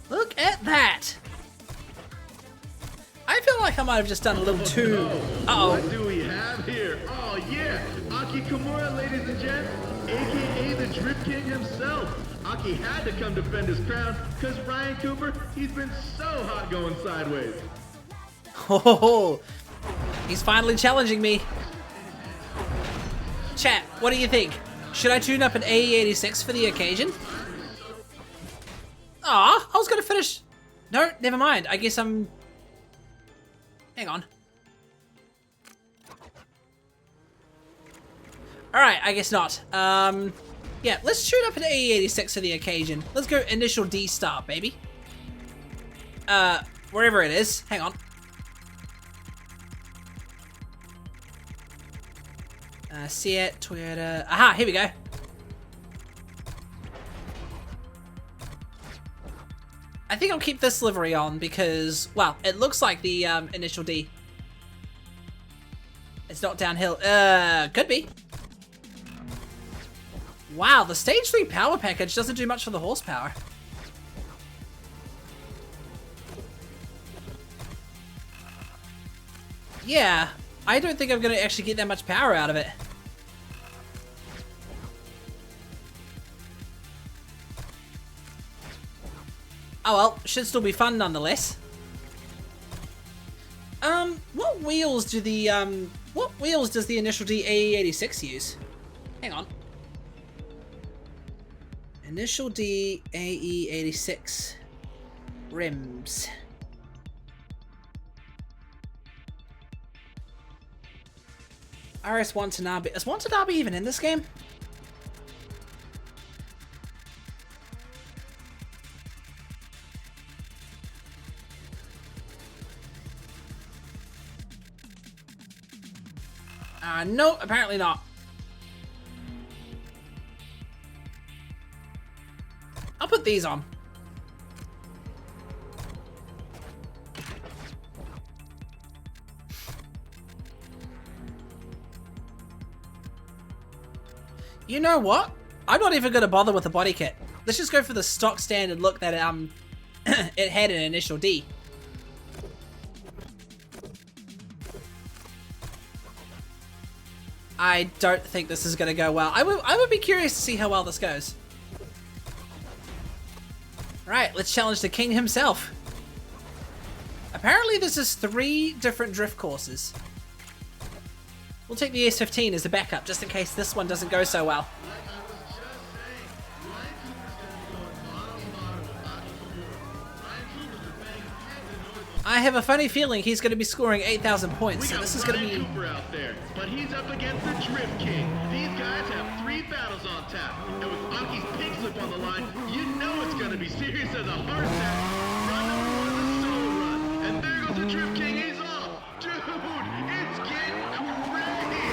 Look at that. I feel like I might have just done a little too... Uh-oh. What do we have here? Oh yeah, Aki Kimura, ladies and gents, aka the Drip King himself. Aki had to come defend his crown because Ryan Cooper, he's been so hot going sideways. Oh, he's finally challenging me. Chat, what do you think? Should I tune up an AE86 for the occasion? Aw, I was gonna finish. No, never mind. I guess I'm... Hang on. Alright, I guess not. Yeah, let's tune up an AE86 for the occasion. Let's go initial D start, baby. Wherever it is. Hang on. Seat, Toyota. Aha, here we go. I think I'll keep this livery on because, well, it looks like the initial D. It's not downhill. Could be. Wow, the stage 3 power package doesn't do much for the horsepower. Yeah, I don't think I'm going to actually get that much power out of it. Oh well, should still be fun nonetheless. What wheels do the, what wheels does the initial D AE86 use? Hang on. Initial D AE86 rims. RS Watanabe. Is Watanabe even in this game? No, apparently not. I'll put these on. You know what? I'm not even going to bother with the body kit. Let's just go for the stock standard look that it had an initial D. I don't think this is going to go well. I would be curious to see how well this goes. Right, let's challenge the king himself. Apparently this is 3 different drift courses. We'll take the S15 as a backup just in case this one doesn't go so well. I have a funny feeling he's going to be scoring 8,000 points, so this is going to be... Cooper out there, but he's up against the Drift King. These guys have 3 battles on tap, and with Aki's pink slip on the line, you know it's going to be serious as a heart attack. Run number 1 is a solo run, and there goes the Drift King. He's off. Dude, it's getting crazy.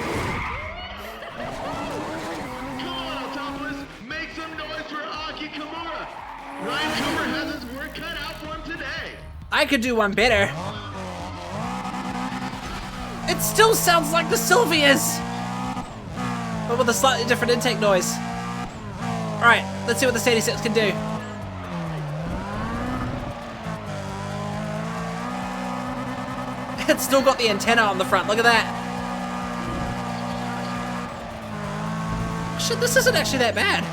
Come on, Autopolis, make some noise for Aki Kimura. Ryan Cooper has his work cut out for him today. I could do one better. It still sounds like the Silvias. but with a slightly different intake noise. Alright, let's see what this 86 can do. It's still got the antenna on the front, look at that. Shit, this isn't actually that bad.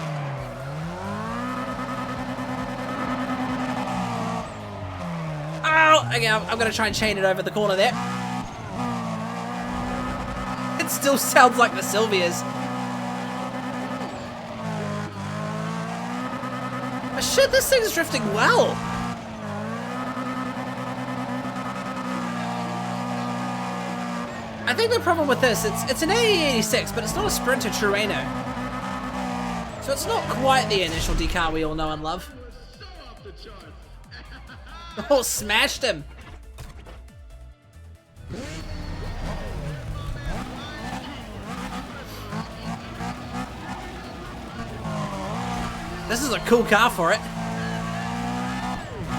Oh, okay, I'm gonna try and chain it over the corner there. It still sounds like the Silvia's. Oh, shit, this thing's drifting well. I think the problem with this, it's an AE86, but it's not a Sprinter Terreno. So it's not quite the initial decal we all know and love. Oh, smashed him. This is a cool car for it.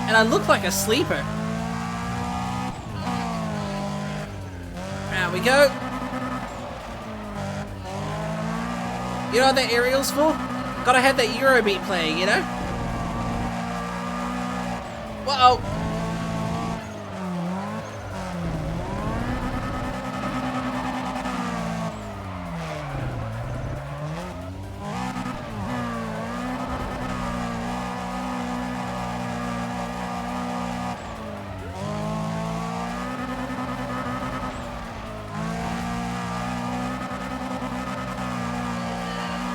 And I look like a sleeper. There we go. You know what that aerial's for? Gotta have that Eurobeat playing, you know? Whoa!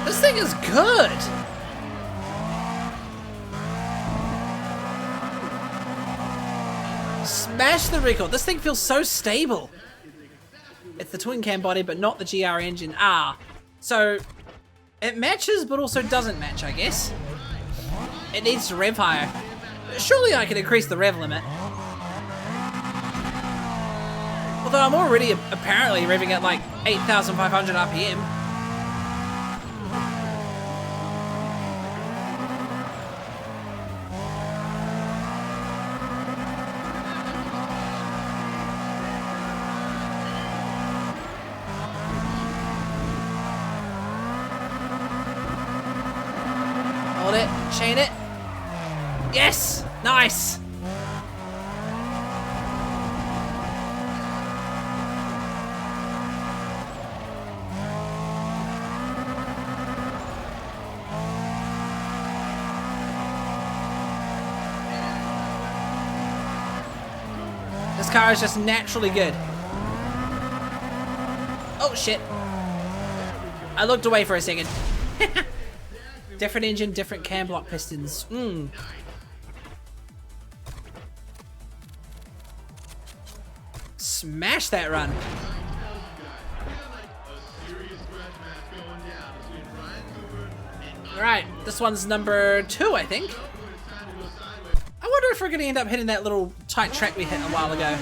This thing is good! Smash the record. This thing feels so stable. It's the twin cam body, but not the GR engine. Ah. So, it matches, but also doesn't match, I guess. It needs to rev higher. Surely I can increase the rev limit. Although I'm already apparently revving at like 8,500 RPM. Hold it, chain it. Yes! Nice! This car is just naturally good. Oh shit. I looked away for a second. Different engine, different cam block pistons. Smash that run. Alright, this one's number 2, I think. I wonder if we're going to end up hitting that little tight track we hit a while ago.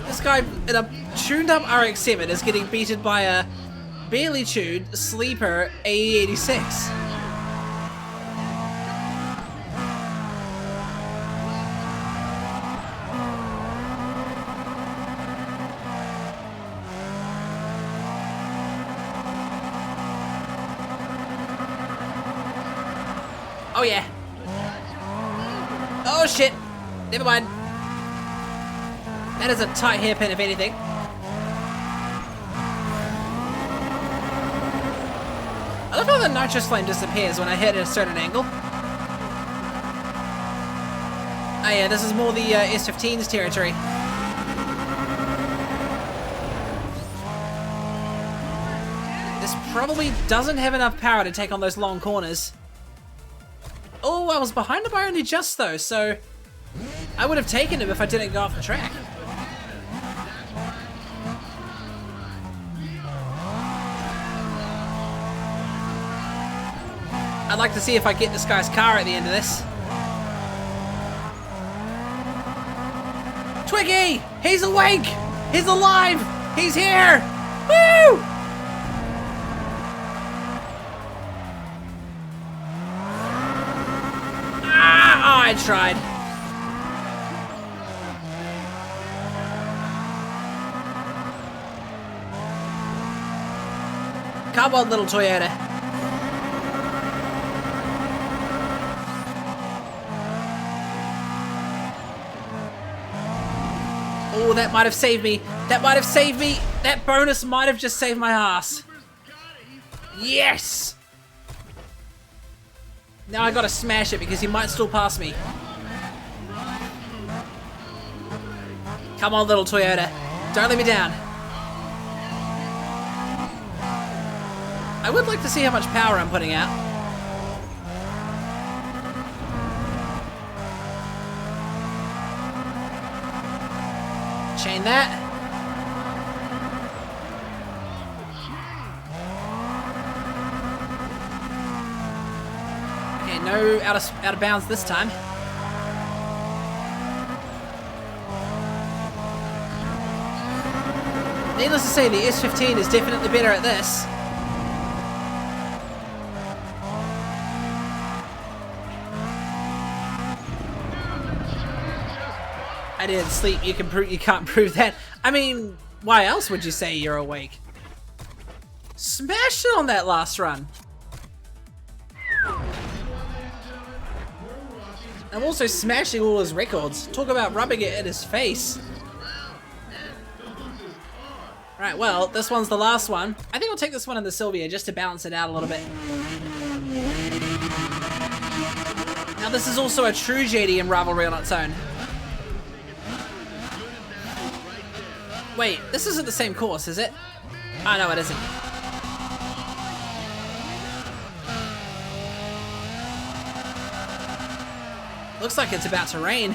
This guy in a tuned up RX-7 is getting beaten by a barely tuned sleeper AE86. Oh yeah. Oh shit. Never mind. That is a tight hairpin if anything. I love how the nitrous flame disappears when I hit at a certain angle. Oh yeah, this is more the S15's territory. This probably doesn't have enough power to take on those long corners. Oh, I was behind him by only just though, so I would have taken him if I didn't go off the track. I'd like to see if I get this guy's car at the end of this. Twiggy! He's awake! He's alive! He's here! Woo! Ah! Oh, I tried. Come on, little Toyota. Oh, that might have saved me. That might have saved me. That bonus might have just saved my ass. Yes! Now I gotta smash it because he might still pass me. Come on, little Toyota. Don't let me down. I would like to see how much power I'm putting out. Chain that. Okay, no out of bounds this time. Needless to say, the S15 is definitely better at this. I didn't sleep. You can't prove that. I mean, why else would you say you're awake? Smash it on that last run. I'm also smashing all his records. Talk about rubbing it in his face. Right, well, this one's the last one. I think I'll take this one in the Silvia just to balance it out a little bit. Now, this is also a true JDM rivalry on its own. Wait, this isn't the same course, is it? Oh, no, it isn't. Looks like it's about to rain.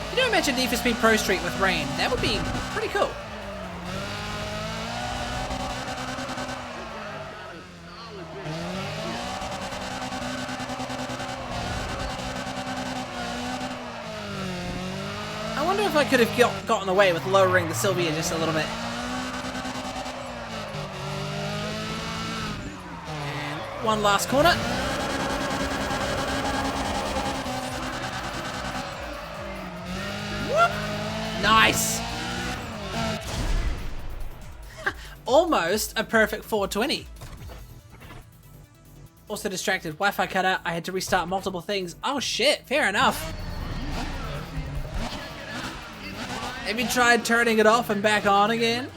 Can you imagine Need for Speed Prostreet with rain? That would be pretty cool. I wonder if I could have gotten away with lowering the Silvia just a little bit. And one last corner. Whoop. Nice. Almost a perfect 420. Also distracted. Wi-Fi cut out. I had to restart multiple things. Oh shit, fair enough. Have you tried turning it off and back on again?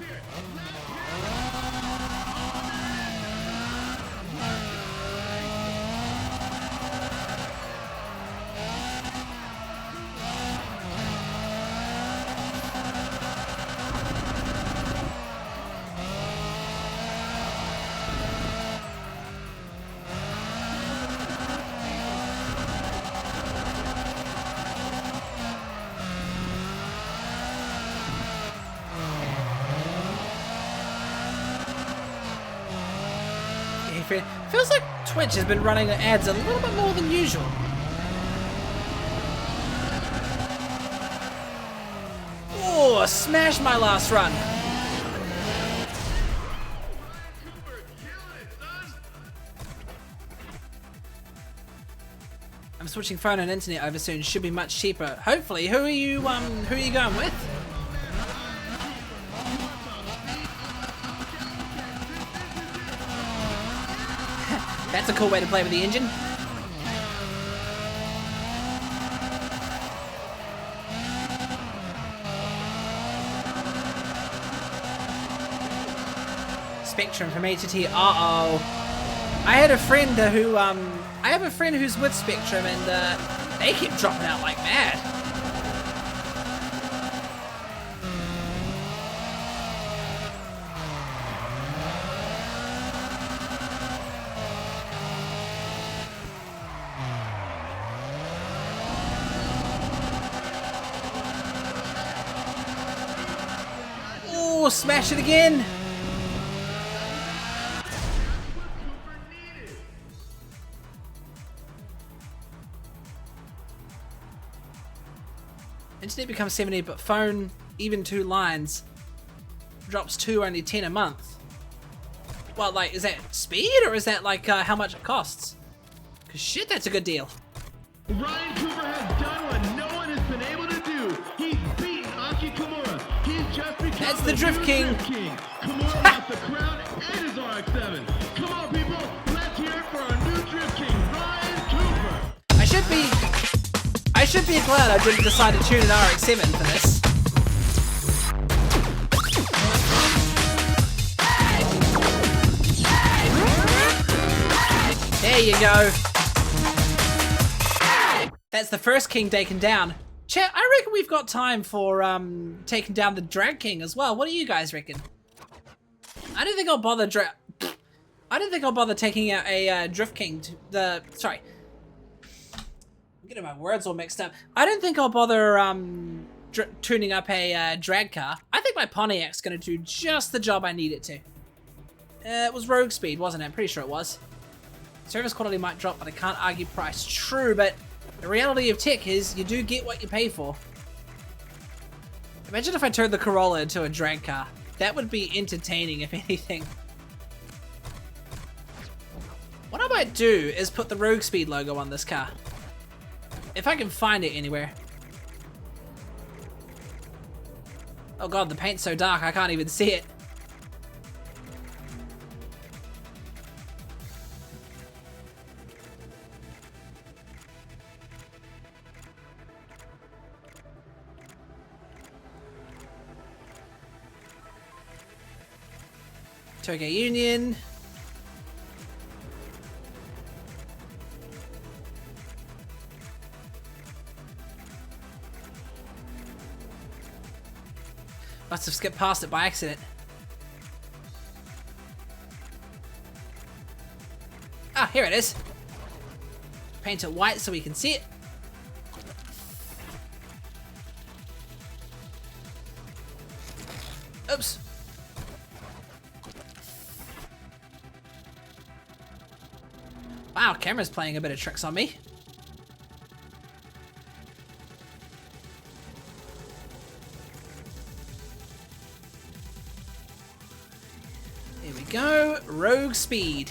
Feels like Twitch has been running ads a little bit more than usual. Oh, smash my last run. I'm switching phone and internet over soon. Should be much cheaper. Hopefully. Who are you going with? That's a cool way to play with the engine. Spectrum from A to T. Uh-oh. I had a friend who, I have a friend who's with Spectrum and, they keep dropping out like mad. Oh, smash it again! Internet becomes 70, but phone, even 2 lines, drops to only 10 a month. Well, like, is that speed, or is that, like, how much it costs? Because shit, that's a good deal. Ryan Cooper has done what no one has been able to do. He's beaten Aki Kimura. He's just become That's the Drift King. Come on out the crowd and his RX-7. Come on, people. Let's hear it for our new Drift King, Ryan Cooper. I should be glad I didn't decide to tune an RX-7 for this. There you go. That's the first king taken down. Chat, I reckon we've got time for taking down the Drag King as well. What do you guys reckon? I don't think I'll bother taking out a Drift King. Sorry. I'm getting my words all mixed up. I don't think I'll bother tuning up a drag car. I think my Pontiac's gonna do just the job I need it to. It was rogue speed, wasn't it? I'm pretty sure it was. Service quality might drop, but I can't argue price. True, but the reality of tech is you do get what you pay for. Imagine if I turned the Corolla into a drag car. That would be entertaining, if anything. What I might do is put the Rogue Speed logo on this car. If I can find it anywhere. Oh god, the paint's so dark I can't even see it. Tokyo Union. Must have skipped past it by accident. Ah, here it is. Paint it white so we can see it. Oops. Wow, camera's playing a bit of tricks on me. Here we go, Rogue Speed.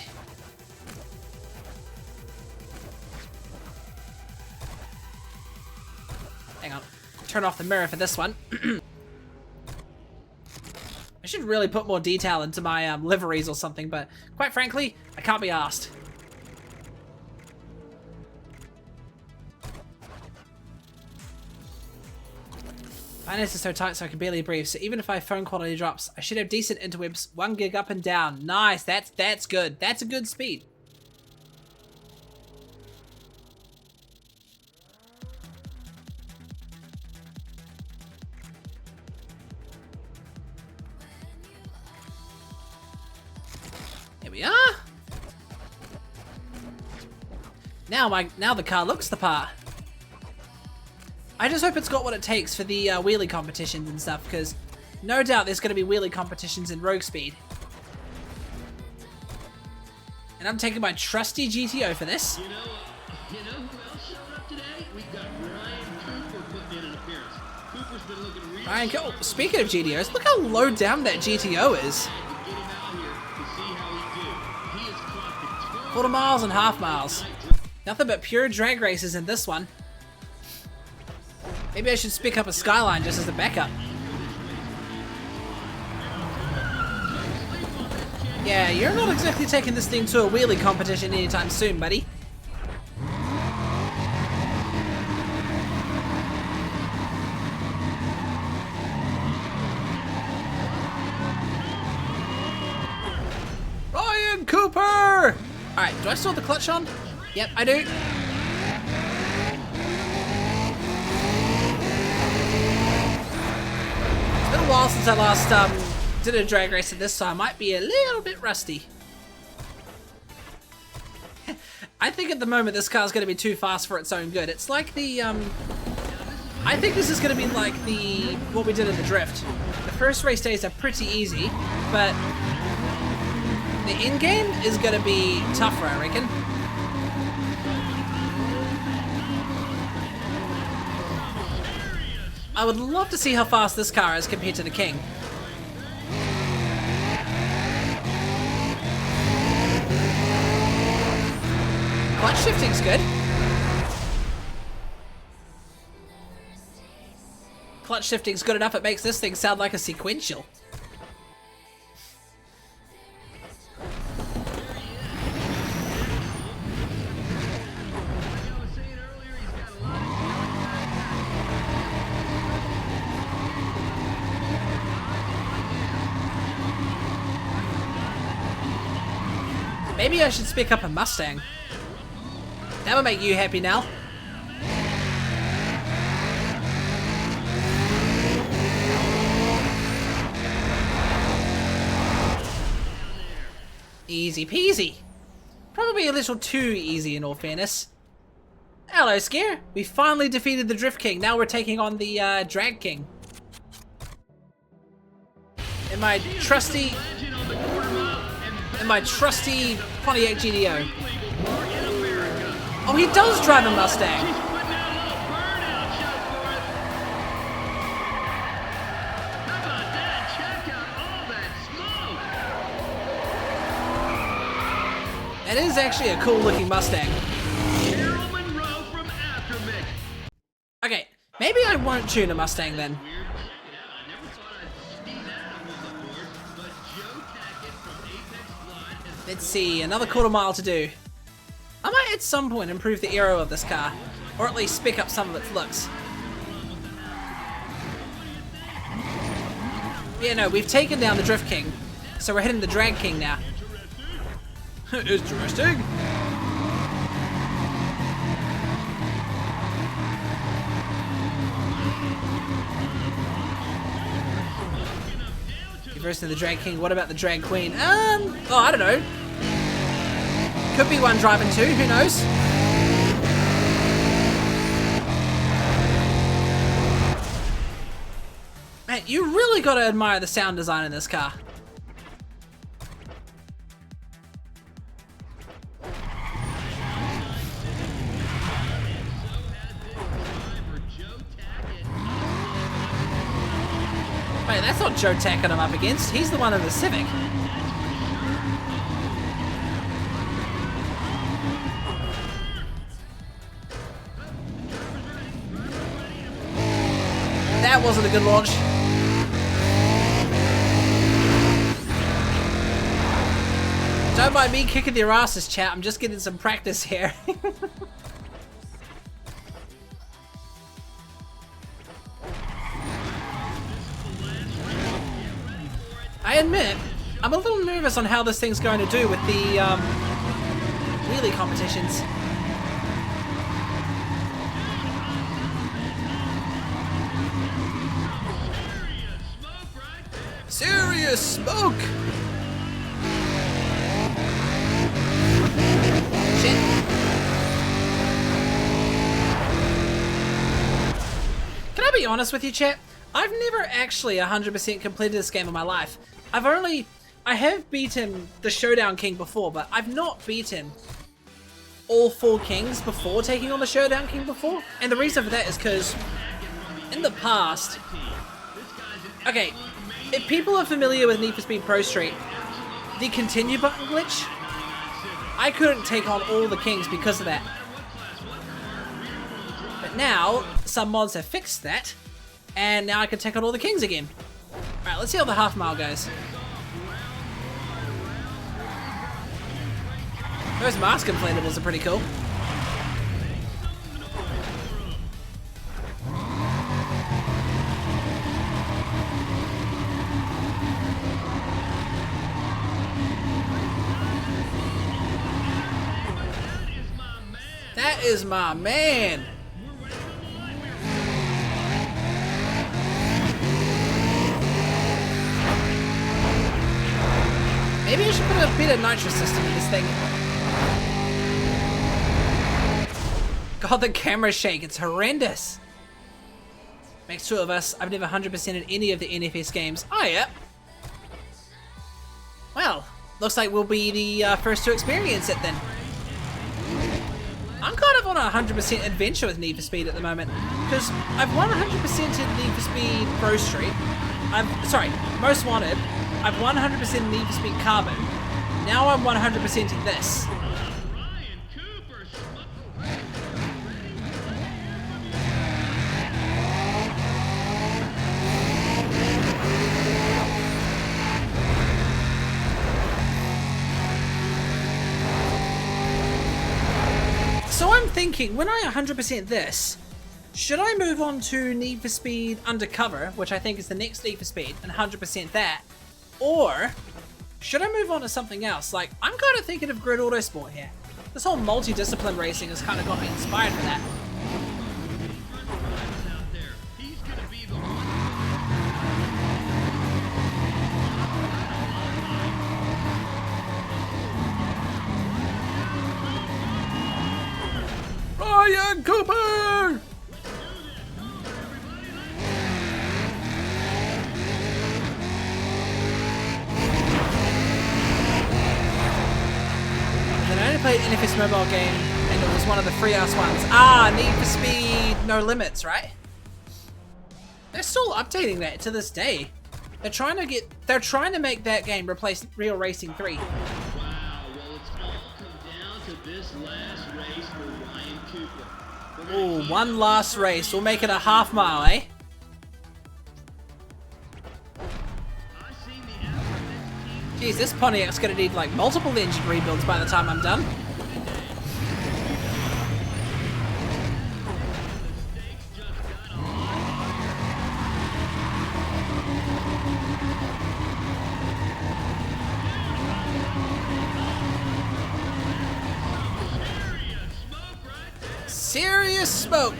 Hang on, turn off the mirror for this one. I should really put more detail into my liveries or something, but quite frankly, I can't be asked. Finance is so tight so I can barely breathe, so even if my phone quality drops, I should have decent interwebs, 1 gig up and down. Nice, that's good. That's a good speed. Here we are. Now the car looks the part. I just hope it's got what it takes for the wheelie competitions and stuff, because no doubt there's going to be wheelie competitions in Rogue Speed. And I'm taking my trusty GTO for this. You know who else showed up today? We've got Ryan Cooper putting in an appearance. Cooper's been looking real Ryan, speaking of GTOs, look how low down that GTO is. Get him out here to see how he do. He has clocked a Quarter miles and half miles. Nothing but pure drag races in this one. Maybe I should pick up a Skyline just as a backup. Yeah, you're not exactly taking this thing to a wheelie competition anytime soon, buddy. Ryan Cooper! Alright, do I still have the clutch on? Yep, I do. It's been a while since I last did a drag race at this, so I might be a little bit rusty. I think at the moment this car's going to be too fast for its own good. It's like the, I think this is going to be like what we did in the drift. The first race days are pretty easy, but the end game is going to be tougher, I reckon. I would love to see how fast this car is compared to the King. Clutch shifting's good. clutch shifting's good enough, it makes this thing sound like a sequential. Maybe I should pick up a Mustang. That would make you happy now. Easy peasy. Probably a little too easy in all fairness. Hello, Scare. We finally defeated the Drift King. Now we're taking on the Drag King. In my trusty Pontiac GDO. Oh, he does drive a Mustang. That is actually a cool looking Mustang. Okay, maybe I won't tune a Mustang then. Let's see, another quarter mile to do. I might at some point improve the aero of this car, or at least spec up some of its looks. Yeah, no, we've taken down the Drift King, so we're hitting the Drag King now. Interesting. Versus the Drag King. What about the Drag Queen? Oh, I don't know. Could be one driving two. Who knows? Man, you really got to admire the sound design in this car. Wait, that's not Joe Tackett I'm up against. He's the one in the Civic. That wasn't a good launch. Don't mind me kicking their asses, chat. I'm just getting some practice here. I admit, I'm a little nervous on how this thing's going to do with the wheelie competitions. Serious smoke! Shit. Can I be honest with you, chat? I've never actually 100% completed this game in my life. I have beaten the Showdown King before, but I've not beaten all 4 kings before taking on the Showdown King before. And the reason for that is because in the past, okay, if people are familiar with Need for Speed Prostreet, the continue button glitch, I couldn't take on all the kings because of that. But now, some mods have fixed that, and now I can take on all the kings again. Alright, let's see how the half mile goes. Those mask inflatables are pretty cool. That is my man! Maybe I should put a bit of nitro system in this thing. God, the camera shake, it's horrendous. Makes 2 of us. I've never 100%ed any of the NFS games. Oh, yeah. Well, looks like we'll be the first to experience it then. I'm kind of on a 100% adventure with Need for Speed at the moment, because I've 100%ed Need for Speed Prostreet. Sorry, Most Wanted. I've 100% Need for Speed Carbon. Now I'm 100%ing this. So I'm thinking, when I 100% this, should I move on to Need for Speed Undercover, which I think is the next Need for Speed, and 100% that? Or should I move on to something else? Like, I'm kind of thinking of Grid Autosport here. This whole multi-discipline racing has kind of got me inspired for that. Ryan Cooper! I only played NFS mobile game, and it was one of the free-ass ones. Ah, Need for Speed No Limits, right? They're still updating that to this day. They're trying to make that game replace Real Racing 3. Wow, well, it's all come down to this last race for Ryan Cooper. Ooh, one last race. We'll make it a half mile, eh? Geez, this Pontiac's gonna need like multiple engine rebuilds by the time I'm done. Serious smoke!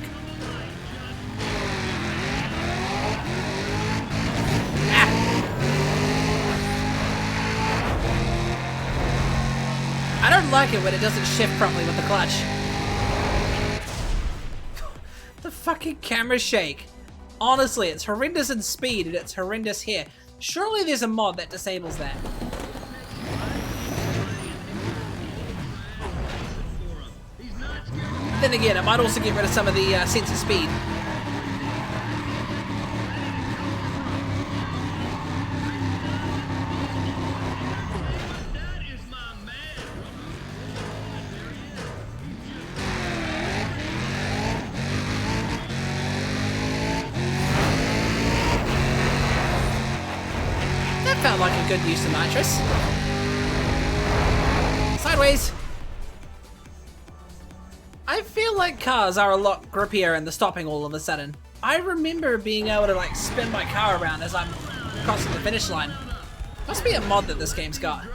I don't like it when it doesn't shift properly with the clutch. The fucking camera shake. Honestly, it's horrendous in speed and it's horrendous here. Surely there's a mod that disables that. Then again, it might also get rid of some of the sense of speed. That felt like a good use of nitrous. Sideways. I feel like cars are a lot grippier in the stopping all of a sudden. I remember being able to like spin my car around as I'm crossing the finish line. Must be a mod that this game's got.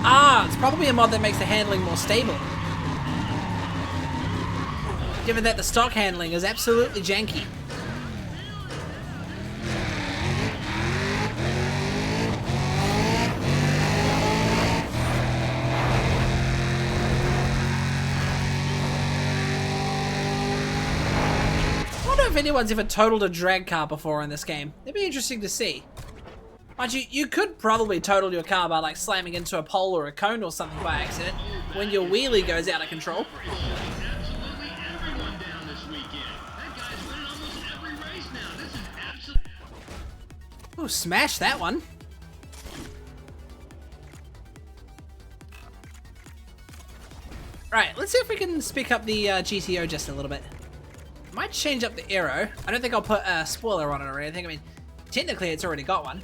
Ah, it's probably a mod that makes the handling more stable. Given that the stock handling is absolutely janky. If anyone's ever totaled a drag car before in this game. It'd be interesting to see. Mind you could probably total your car by like slamming into a pole or a cone or something by accident when your wheelie goes out of control. Absolutely everyone down this weekend. That guy's winning almost every race now. This is absolutely... Ooh, smash that one. Right, let's see if we can speak up the GTO just a little bit. Might change up the aero. I don't think I'll put a spoiler on it or anything. I mean, technically it's already got one.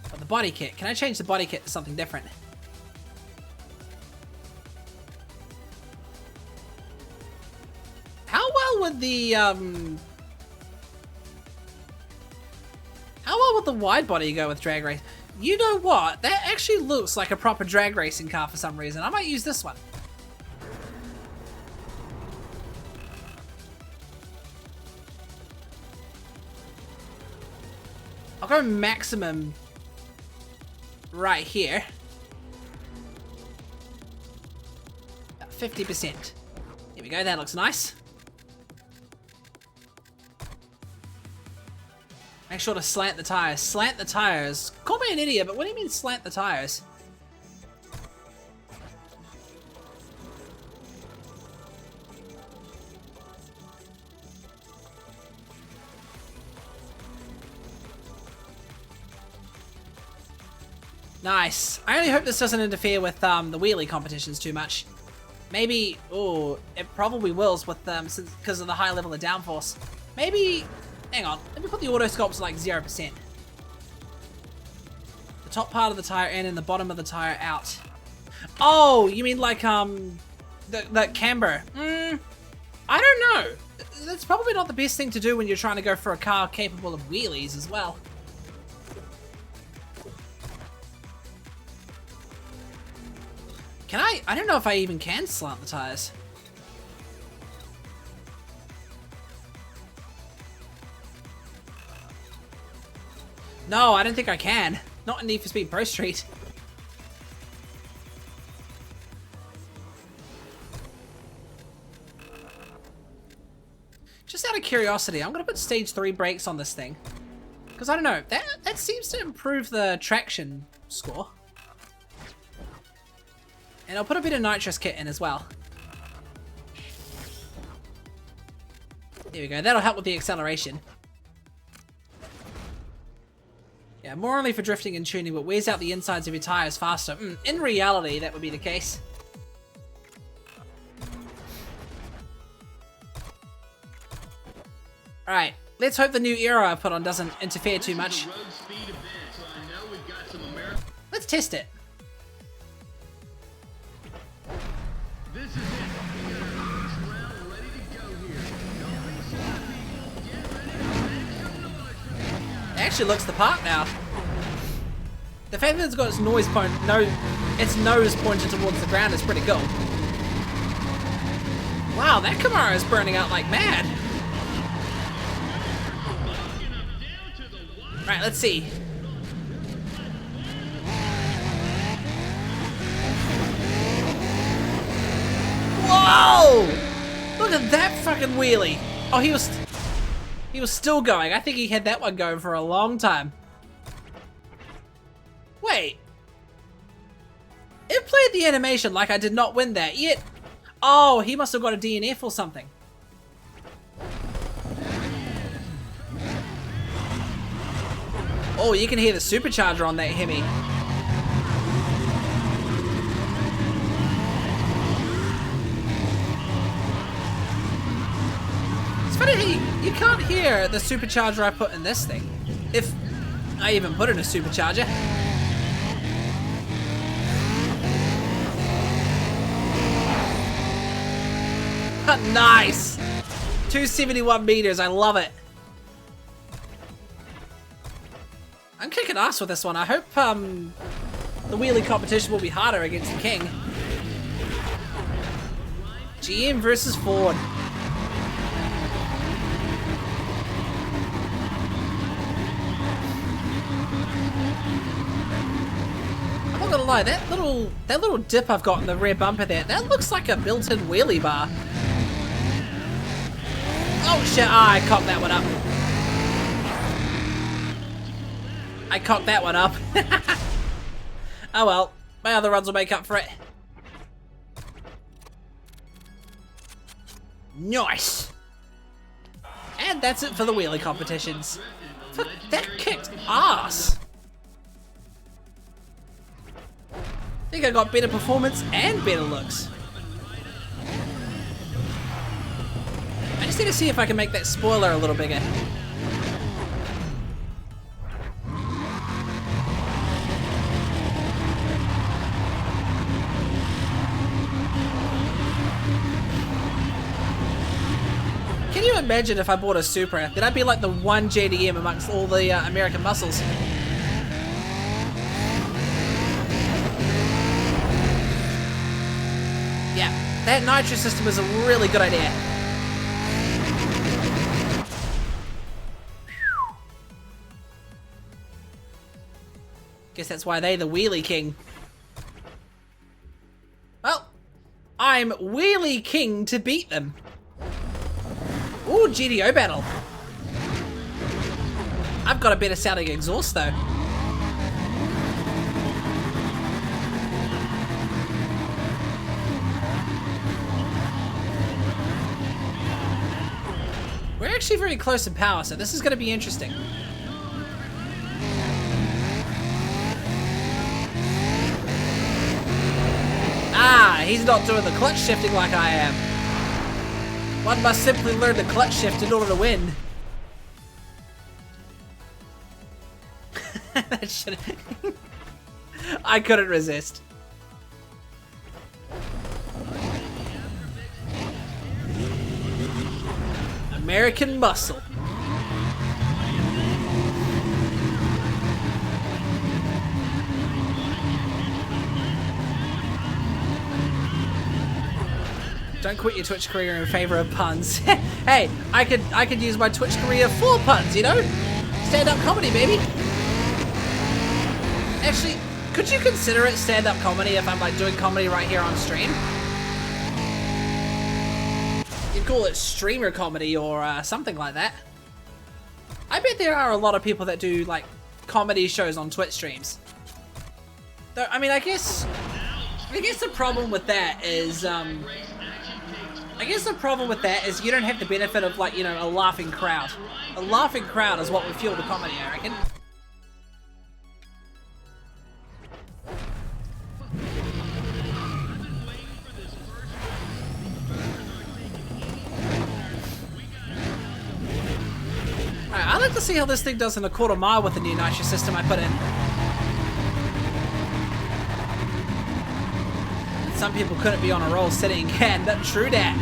But the body kit, can I change the body kit to something different? How well would the wide body go with drag race? You know what? That actually looks like a proper drag racing car for some reason. I might use this one. I'll go maximum right here. 50%. Here we go, that looks nice. Make sure to slant the tires. Slant the tires. Call me an idiot, but what do you mean slant the tires? Nice. I only hope this doesn't interfere with the wheelie competitions too much. Maybe, oh, it probably will with because of the high level of downforce. Maybe, hang on, let me put the auto sculpt to like 0%. The top part of the tire in and the bottom of the tire out. Oh, you mean like, the camber. I don't know. That's probably not the best thing to do when you're trying to go for a car capable of wheelies as well. Can I don't know if I even can slant the tires. No, I don't think I can. Not in Need for Speed Prostreet. Just out of curiosity, I'm gonna put stage 3 brakes on this thing. Because I don't know, that seems to improve the traction score. And I'll put a bit of nitrous kit in as well. There we go, that'll help with the acceleration. Yeah, more only for drifting and tuning, but wears out the insides of your tires faster. In reality, that would be the case. Alright, let's hope the new era I put on doesn't interfere too much. Let's test it. This is it. We got our first round ready to go here. Don't be shy, people. Get ready to make some noise for these guys. It actually looks the part now. The fact that it's got its nose pointed towards the ground is pretty cool. Wow, that Camaro is burning out like mad. Right, let's see. Whoa! Look at that fucking wheelie. Oh, he was still going. I think he had that one going for a long time. Wait. It played the animation like I did not win that, yet... Oh, he must have got a DNF or something. Oh, you can hear the supercharger on that Hemi. It's funny, you can't hear the supercharger I put in this thing. If I even put in a supercharger. Nice! 271 meters, I love it. I'm kicking ass with this one. I hope the wheelie competition will be harder against the King. GM versus Ford. I'm not gonna lie, that little dip I've got in the rear bumper there, that looks like a built-in wheelie bar. Oh shit, I cocked that one up. I cocked that one up. Oh well, my other runs will make up for it. Nice! And that's it for the wheelie competitions. Fuck, that kicked ass! I think I got better performance and better looks. I just need to see if I can make that spoiler a little bigger. Can you imagine if I bought a Supra? Then I'd be like the one JDM amongst all the American muscles. Yeah, that nitro system is a really good idea. Guess that's why they the wheelie king. Well, I'm wheelie king to beat them. Ooh, GDO battle. I've got a better sounding exhaust though. We're actually very close in power, so this is going to be interesting. Ah, he's not doing the clutch shifting like I am. One must simply learn the clutch shift in order to win. That should I couldn't resist. American Muscle. Don't quit your Twitch career in favor of puns. Hey, I could use my Twitch career for puns, you know? Stand-up comedy, baby. Actually, could you consider it stand-up comedy if I'm like doing comedy right here on stream? You'd call it streamer comedy or something like that. I bet there are a lot of people that do like comedy shows on Twitch streams. Though, I mean, I guess the problem with that is you don't have the benefit of, like, you know, a laughing crowd. A laughing crowd is what would fuel the comedy, I reckon. Alright, I'd like to see how this thing does in a quarter mile with the new nitro system I put in. Some people couldn't be on a roll sitting, and true that.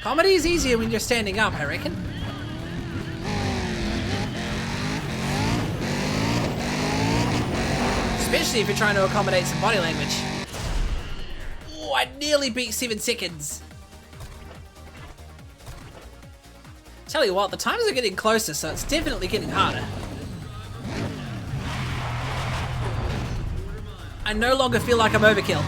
Comedy is easier when you're standing up, I reckon. Especially if you're trying to accommodate some body language. Oh, I nearly beat 7 seconds. Tell you what, the times are getting closer, so it's definitely getting harder. I no longer feel like I'm overkill.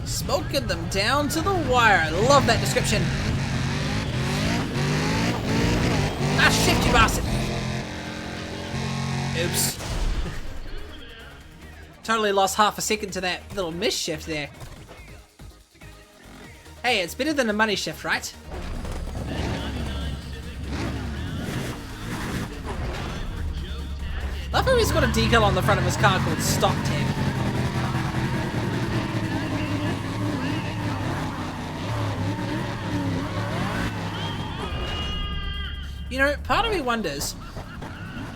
Smoking them down to the wire. I love that description. Ah, shift, you bastard. Oops. Totally lost half a second to that little miss shift there. Hey, it's better than a money shift, right? Love how he's got a decal on the front of his car called Stop Tag. You know, part of me wonders,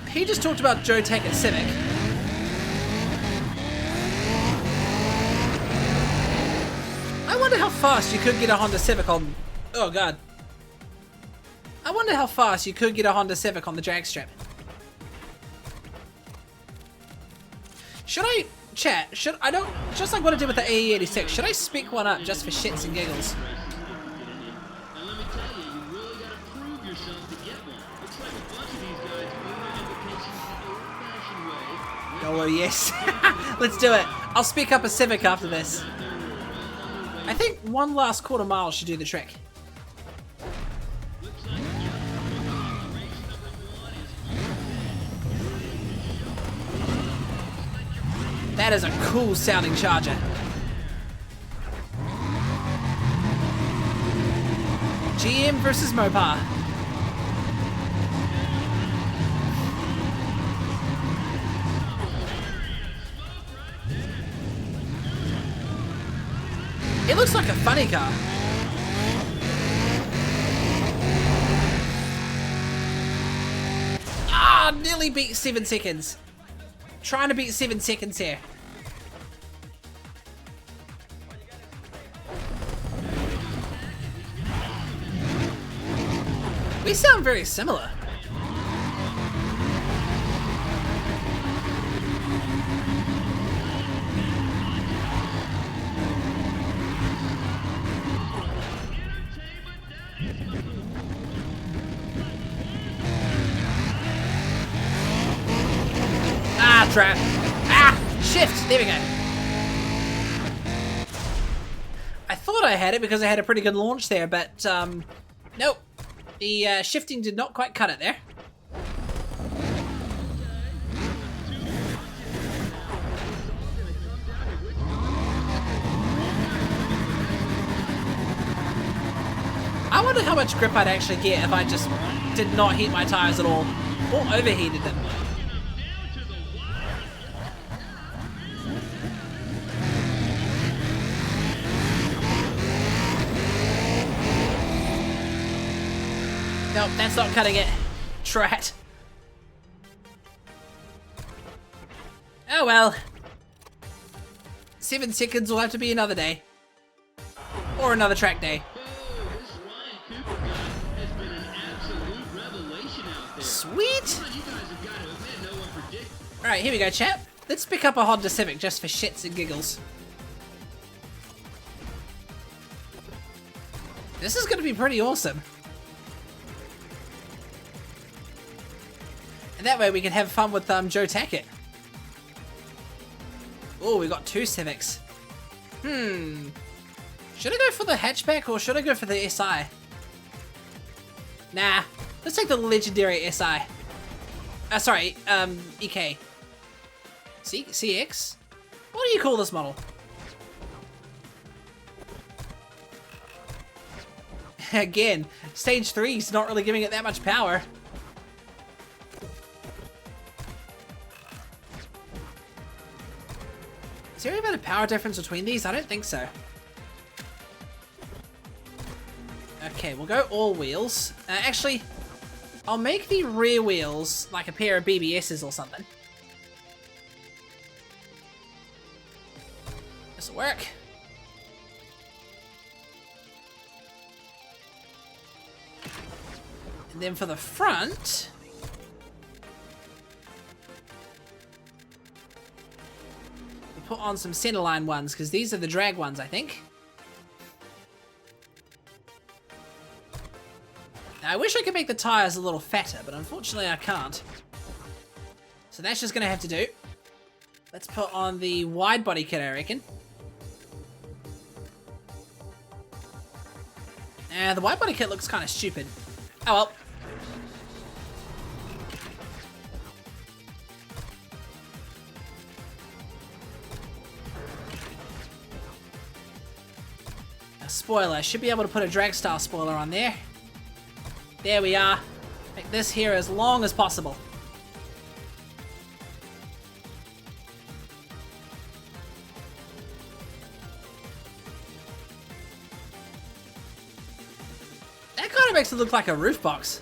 he just talked about Joe Tackett Civic. I wonder how fast you could get a Honda Civic on... Oh god. I wonder how fast you could get a Honda Civic on the drag strip. Should I... Chat, should I don't... Just like what I did with the AE86, should I spec one up just for shits and giggles? Oh yes. Let's do it. I'll spec up a Civic after this. I think one last quarter mile should do the trick. That is a cool sounding Charger. GM versus Mopar. It looks like a funny car. Ah, nearly beat 7 seconds. Trying to beat 7 seconds here. We sound very similar. Trap. Ah! Shift! There we go. I thought I had it because I had a pretty good launch there, but nope. The shifting did not quite cut it there. I wonder how much grip I'd actually get if I just did not heat my tires at all, or overheated them. Nope, that's not cutting it. Trat. Oh well. 7 seconds will have to be another day. Or another track day. Sweet! Alright, here we go, chap. Let's pick up a Honda Civic just for shits and giggles. This is going to be pretty awesome. And that way we can have fun with Joe Tackett. Oh, we got 2 Civics. Should I go for the hatchback or should I go for the SI? Nah, let's take the legendary SI. Sorry, EK. CX? What do you call this model? Again, stage 3 is not really giving it that much power. Is there even a power difference between these? I don't think so. Okay, we'll go all wheels. Actually, I'll make the rear wheels like a pair of BBSs or something. This'll work. And then for the front, we'll put on some centerline ones because these are the drag ones, I think. Now, I wish I could make the tires a little fatter, but unfortunately I can't. So that's just gonna have to do. Let's put on the wide body kit, I reckon. The wide body kit looks kind of stupid. Oh well. A spoiler. Should be able to put a drag style spoiler on there. There we are. Make this here as long as possible. That kind of makes it look like a roof box.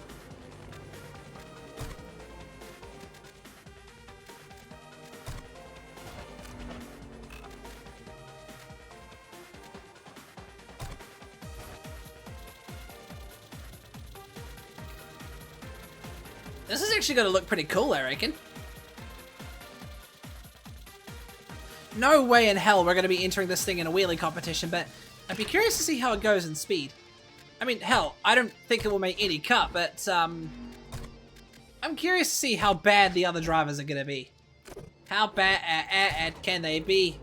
This is actually going to look pretty cool, I reckon. No way in hell we're going to be entering this thing in a wheelie competition, but I'd be curious to see how it goes in speed. I mean, hell, I don't think it will make any cut, but I'm curious to see how bad the other drivers are going to be. How bad can they be?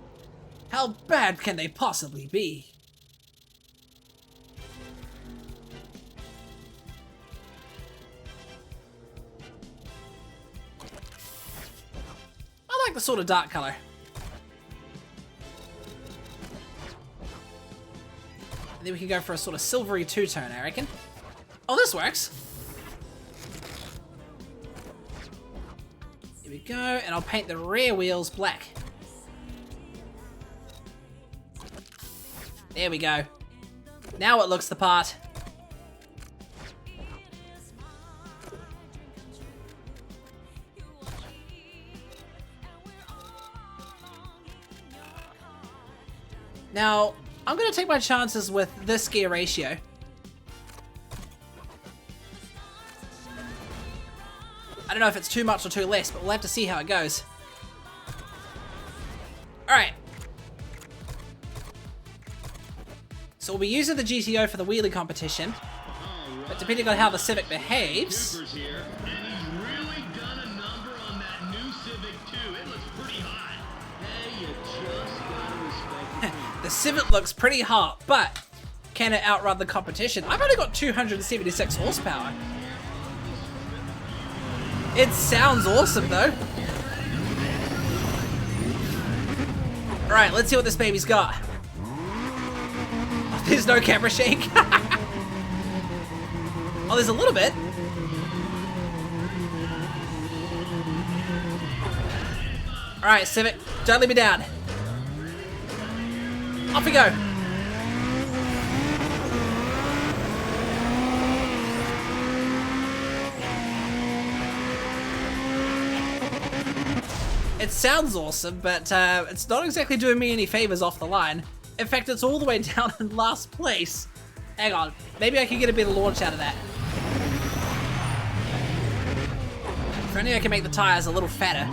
How bad can they possibly be? I like the sort of dark color. And then we can go for a sort of silvery two-tone, I reckon. Oh, this works. Here we go, and I'll paint the rear wheels black. There we go. Now it looks the part. Now, I'm going to take my chances with this gear ratio. I don't know if it's too much or too less, but we'll have to see how it goes. Alright. So we'll be using the GTO for the wheelie competition. But depending on how the Civic behaves... The Civic looks pretty hot, but can it outrun the competition? I've only got 276 horsepower. It sounds awesome, though. Alright, let's see what this baby's got. Oh, there's no camera shake. Oh, there's a little bit. Alright, Civic, don't let me down. Off we go. And It sounds awesome, but it's not exactly doing me any favors off the line. In fact, it's all the way down in last place. Hang on, maybe I can get a better launch out of that. If only I can make the tires a little fatter.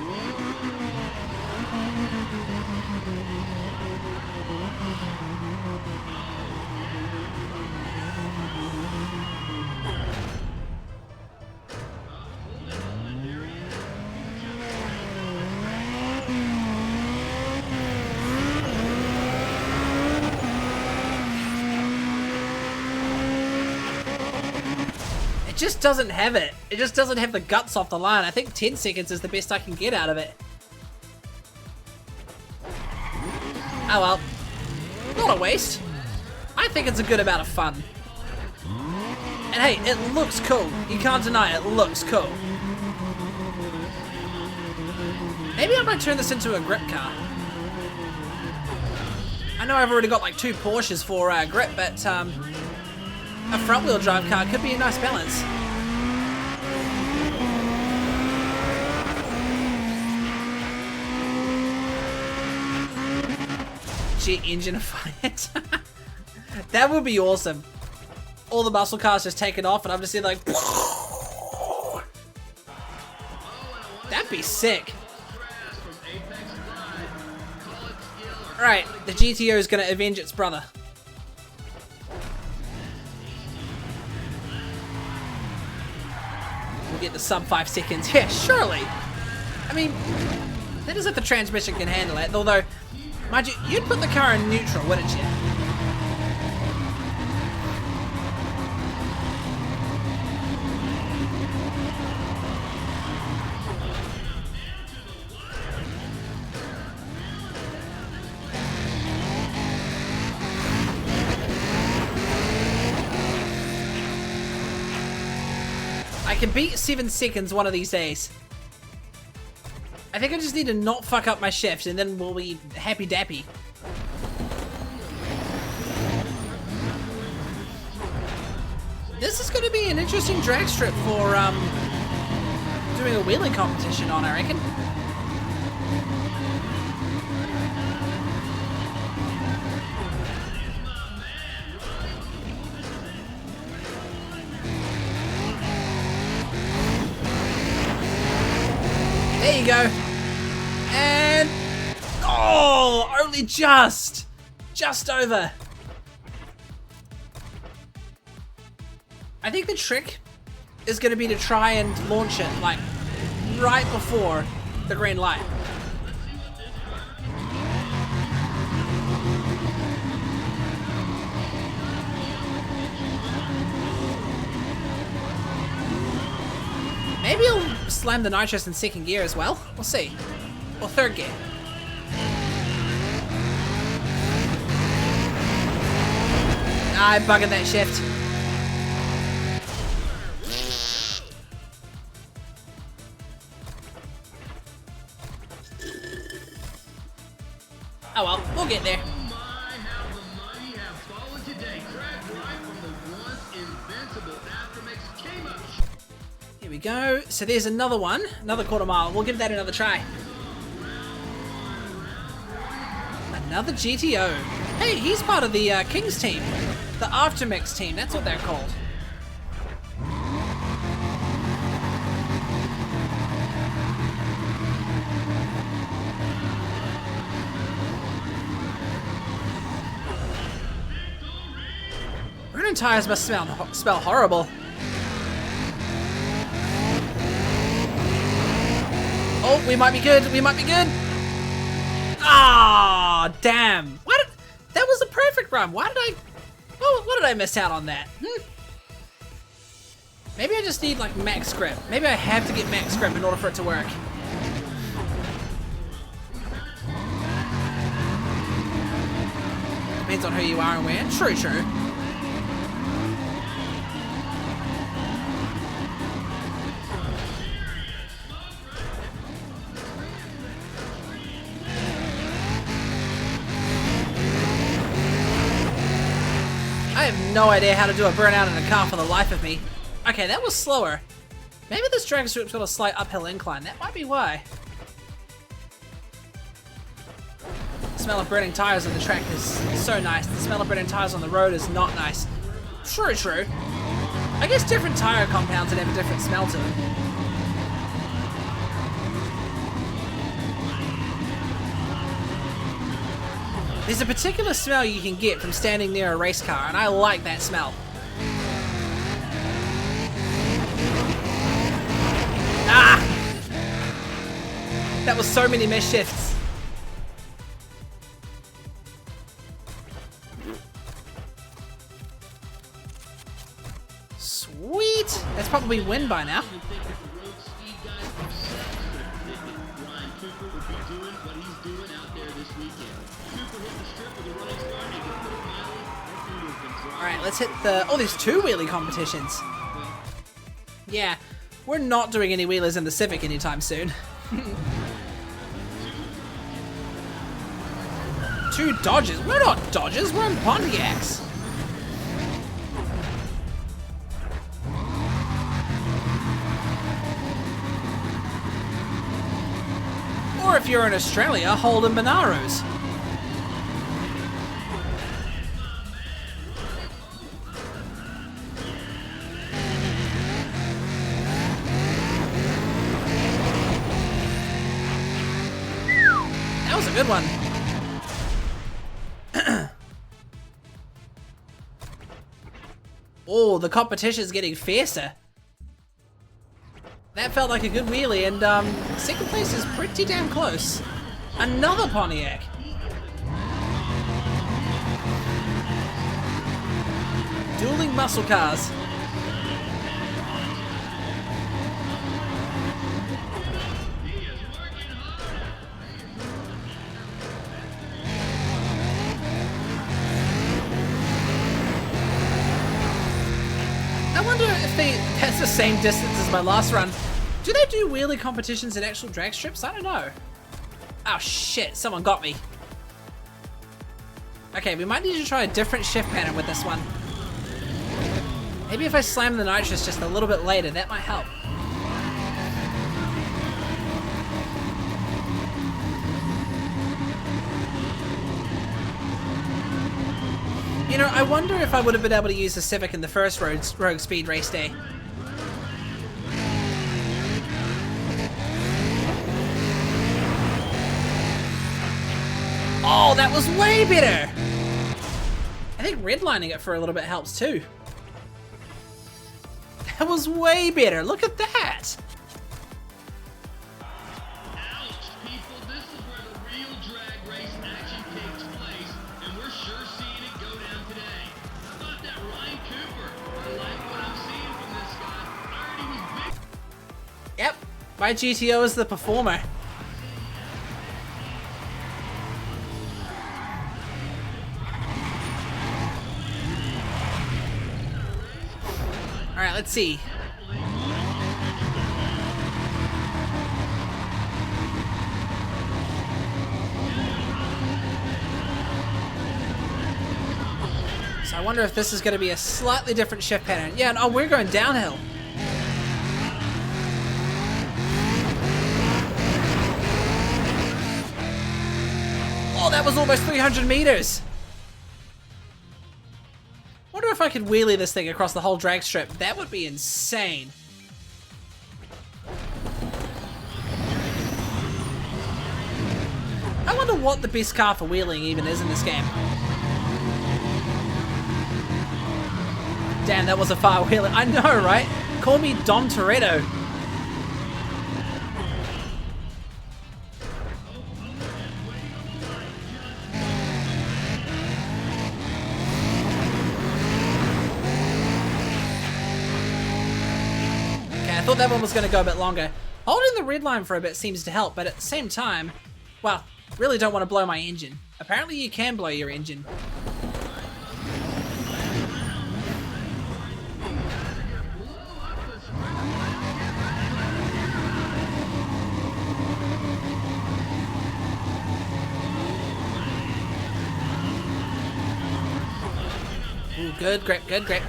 It just doesn't have it. It just doesn't have the guts off the line. I think 10 seconds is the best I can get out of it. Oh well. Not a waste. I think it's a good amount of fun. And hey, it looks cool. You can't deny it. It looks cool. Maybe I might turn this into a grip car. I know I've already got like 2 Porsches for grip, but a front-wheel drive car could be a nice balance. Jet engine-ified. That would be awesome. All the muscle cars just taken off and I'm just in like... That'd be sick. Alright, the GTO is going to avenge its brother. Get the sub 5 seconds. Yeah, surely. I mean, that is if the transmission can handle it. Although, mind you, you'd put the car in neutral, wouldn't you? I can beat 7 seconds one of these days. I think I just need to not fuck up my shift and then we'll be happy dappy. This is going to be an interesting drag strip for doing a wheeling competition on, I reckon. There you go. And... oh, only just over. I think the trick is going to be to try and launch it, like, right before the green light. Maybe I'll slam the nitrous in 2nd gear as well. We'll see. Or 3rd gear. I buggered that shift. Oh well, we'll get there. Here we go. So there's another one, another quarter mile. We'll give that another try. Another GTO. Hey, he's part of the Kings team. The Aftermix team, that's what they're called. Running tires must smell horrible. Oh, we might be good. We might be good. Ah, damn. That was a perfect run. Why did I... oh, what did I miss out on that? Maybe I just need, like, max grip. Maybe I have to get max grip in order for it to work. Depends on who you are and where. True, true. I have no idea how to do a burnout in a car for the life of me. Okay, that was slower. Maybe this drag strip's got a slight uphill incline. That might be why. smell of burning tires on the track is so nice. The smell of burning tires on the road is not nice. True, true. I guess different tire compounds would have a different smell to them. There's a particular smell you can get from standing near a race car, and I like that smell. Ah! That was so many missed shifts. Sweet! That's probably win by now. Alright, let's hit the... Oh, there's 2 wheelie competitions. Yeah, we're not doing any wheelers in the Civic anytime soon. 2 Dodges? We're not Dodges, we're in Pontiacs. Or if you're in Australia, Holden Monaros. That was a good one. Oh, the competition's getting fiercer. That felt like a good wheelie, and second place is pretty damn close. Another Pontiac. Dueling muscle cars. I wonder if that's the same distance as my last run. Do they do wheelie competitions in actual drag strips? I don't know. Oh shit, someone got me. Okay, we might need to try a different shift pattern with this one. Maybe if I slam the nitrous just a little bit later, that might help. You know, I wonder if I would have been able to use the Civic in the first Rogue Speed race day. Oh, that was way better! I think redlining it for a little bit helps too. That was way better, look at that! Ouch, people, this is where the real drag race action takes place, and we're sure seeing it go down today. How about that Ryan Cooper? I like what I'm seeing from this guy. I heard he was big. Yep, my GTO is the performer. Alright, let's see. So I wonder if this is going to be a slightly different shift pattern. Yeah, no, we're going downhill. Oh, that was almost 300 meters. Wonder if I could wheelie this thing across the whole drag strip. That would be insane. I wonder what the best car for wheeling even is in this game. Damn, that was a far wheeler. I know, right? Call me Dom Toretto. I thought that one was going to go a bit longer. Holding the red line for a bit seems to help, but at the same time, well, really don't want to blow my engine. Apparently you can blow your engine. Ooh, good grip, good grip.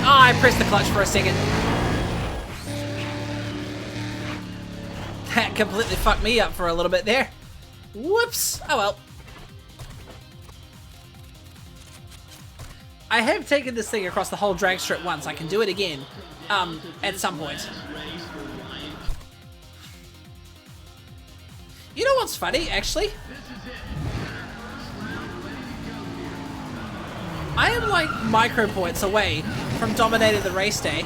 Oh, I pressed the clutch for a second. That completely fucked me up for a little bit there. Whoops. Oh well. I have taken this thing across the whole drag strip once. I can do it again at some point. You know what's funny, actually? I am like micro points away from dominating the race day.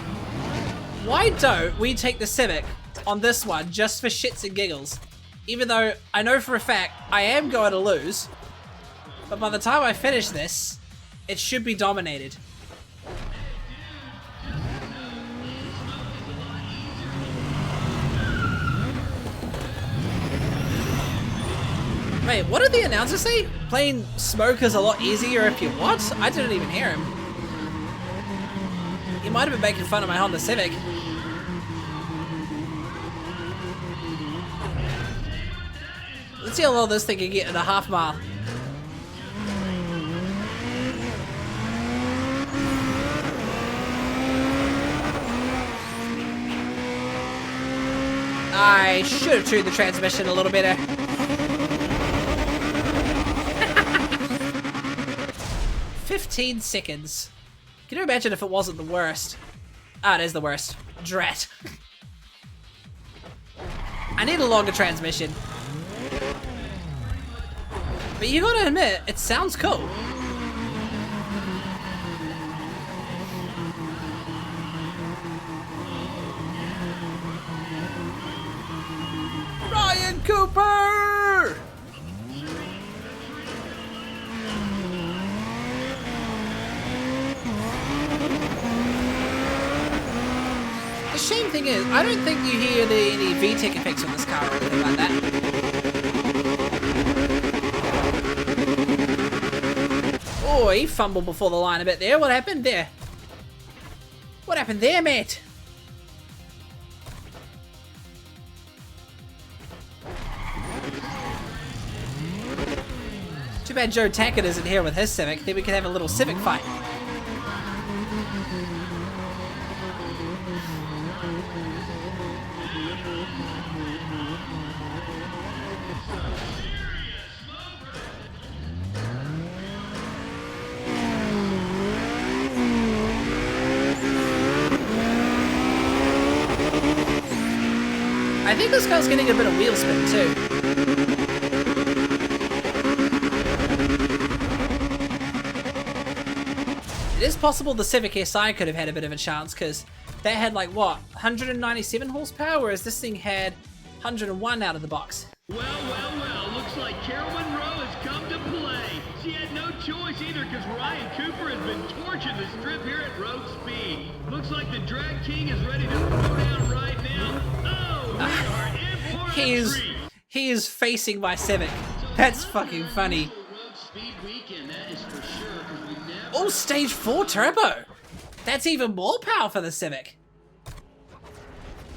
Why don't we take the Civic on this one just for shits and giggles? Even though I know for a fact I am going to lose, but by the time I finish this, it should be dominated. Wait, what did the announcer say? Playing Smoke is a lot easier if you what? I didn't even hear him. He might have been making fun of my Honda Civic. Let's see how long this thing can get in a half mile. I should have tuned the transmission a little better. 15 seconds. Can you imagine if it wasn't the worst? Ah, it is the worst. Drat. I need a longer transmission. But you gotta admit, it sounds cool. Ryan Cooper! The shame thing is, I don't think you hear any VTEC effects on this car or anything like that. Oh, he fumbled before the line a bit there. What happened there? What happened there, mate? Too bad Joe Tackett isn't here with his Civic. Then we could have a little Civic fight. I think this car's getting a bit of wheel spin too. It is possible the Civic SI could have had a bit of a chance because that had like what, 197 horsepower, whereas this thing had 101 out of the box. Well, looks like Carol Monroe has come to play. She had no choice either because Ryan Cooper has been torching the strip here at road speed. Looks like the Drag King is ready to throw down right now. Oh, we are in for a treat. He is facing my Civic. That's fucking funny. Oh, stage 4 turbo. That's even more power for the Civic.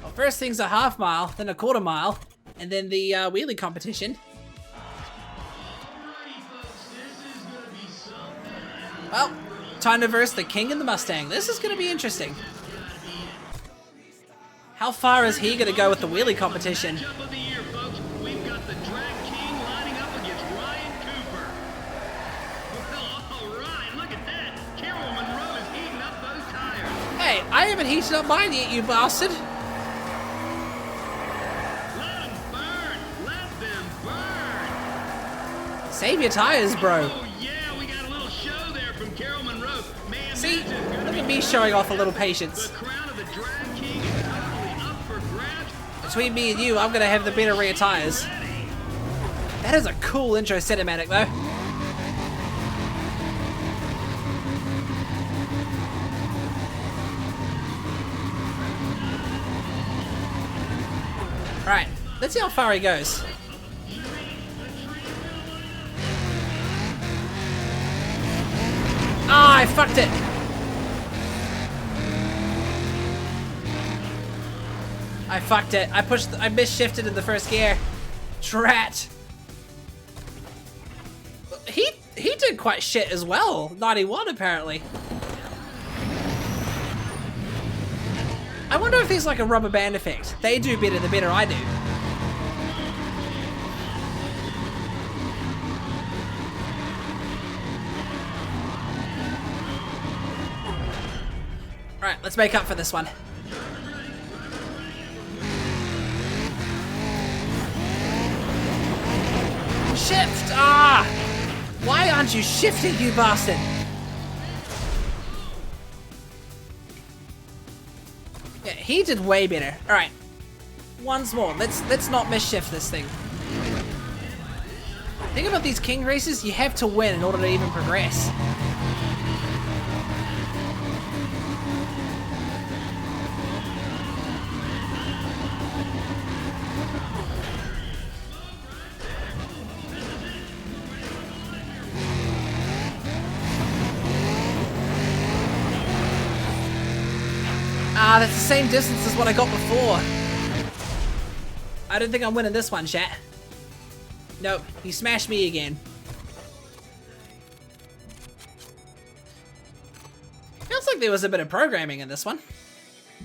Well, first thing's a half mile, then a quarter mile, and then the wheelie competition. Well, time to verse the King and the Mustang. This is going to be interesting. How far is he going to go with the wheelie competition? We've got the Drag King lining up against Ryan Cooper. Well, all right, look at that. Carol Monroe is heating up those tires. Hey, I haven't heated up mine yet, you bastard. Let them burn. Let them burn. Save your tires, bro. Oh, yeah, we got a little show there from Carol Monroe. Man, See, this is gonna look be at me showing off a little patience. the crown of the Drag King is totally up for grabs. Between me and you, I'm going to have the better rear tires. That is a cool intro cinematic, though. Alright, let's see how far he goes. Ah, I fucked it! I fucked it. I misshifted in the first gear. Drat. He did quite shit as well. 91 apparently. I wonder if there's like a rubber band effect. They do better the better I do. Alright, let's make up for this one. Shift! Ah! Why aren't you shifting, you bastard? Yeah, he did way better. Alright. Once more. Let's not misshift this thing. Think about these king races, you have to win in order to even progress. Ah, that's the same distance as what I got before. I don't think I'm winning this one, chat. Nope, he smashed me again. Feels like there was a bit of programming in this one.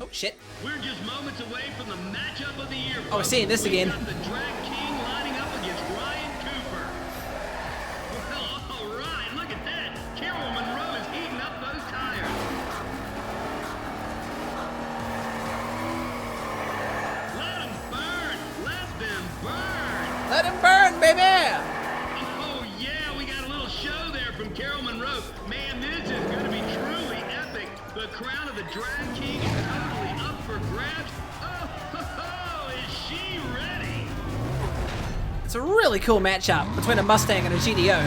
Oh, shit. We're just moments away from the matchup of the year. Oh, we're seeing this again. We've got the Drag King lining up against Ryan Cooper. Well, all right, look at that. Carol Monroe is heating up those tires. Let them burn. Let them burn. Let him burn, baby! Oh, yeah, we got a little show there from Carol Monroe. Man, this is going to be truly epic. The crown of the Drag King is totally up for grabs. Oh, is she ready? It's a really cool matchup between a Mustang and a GDO.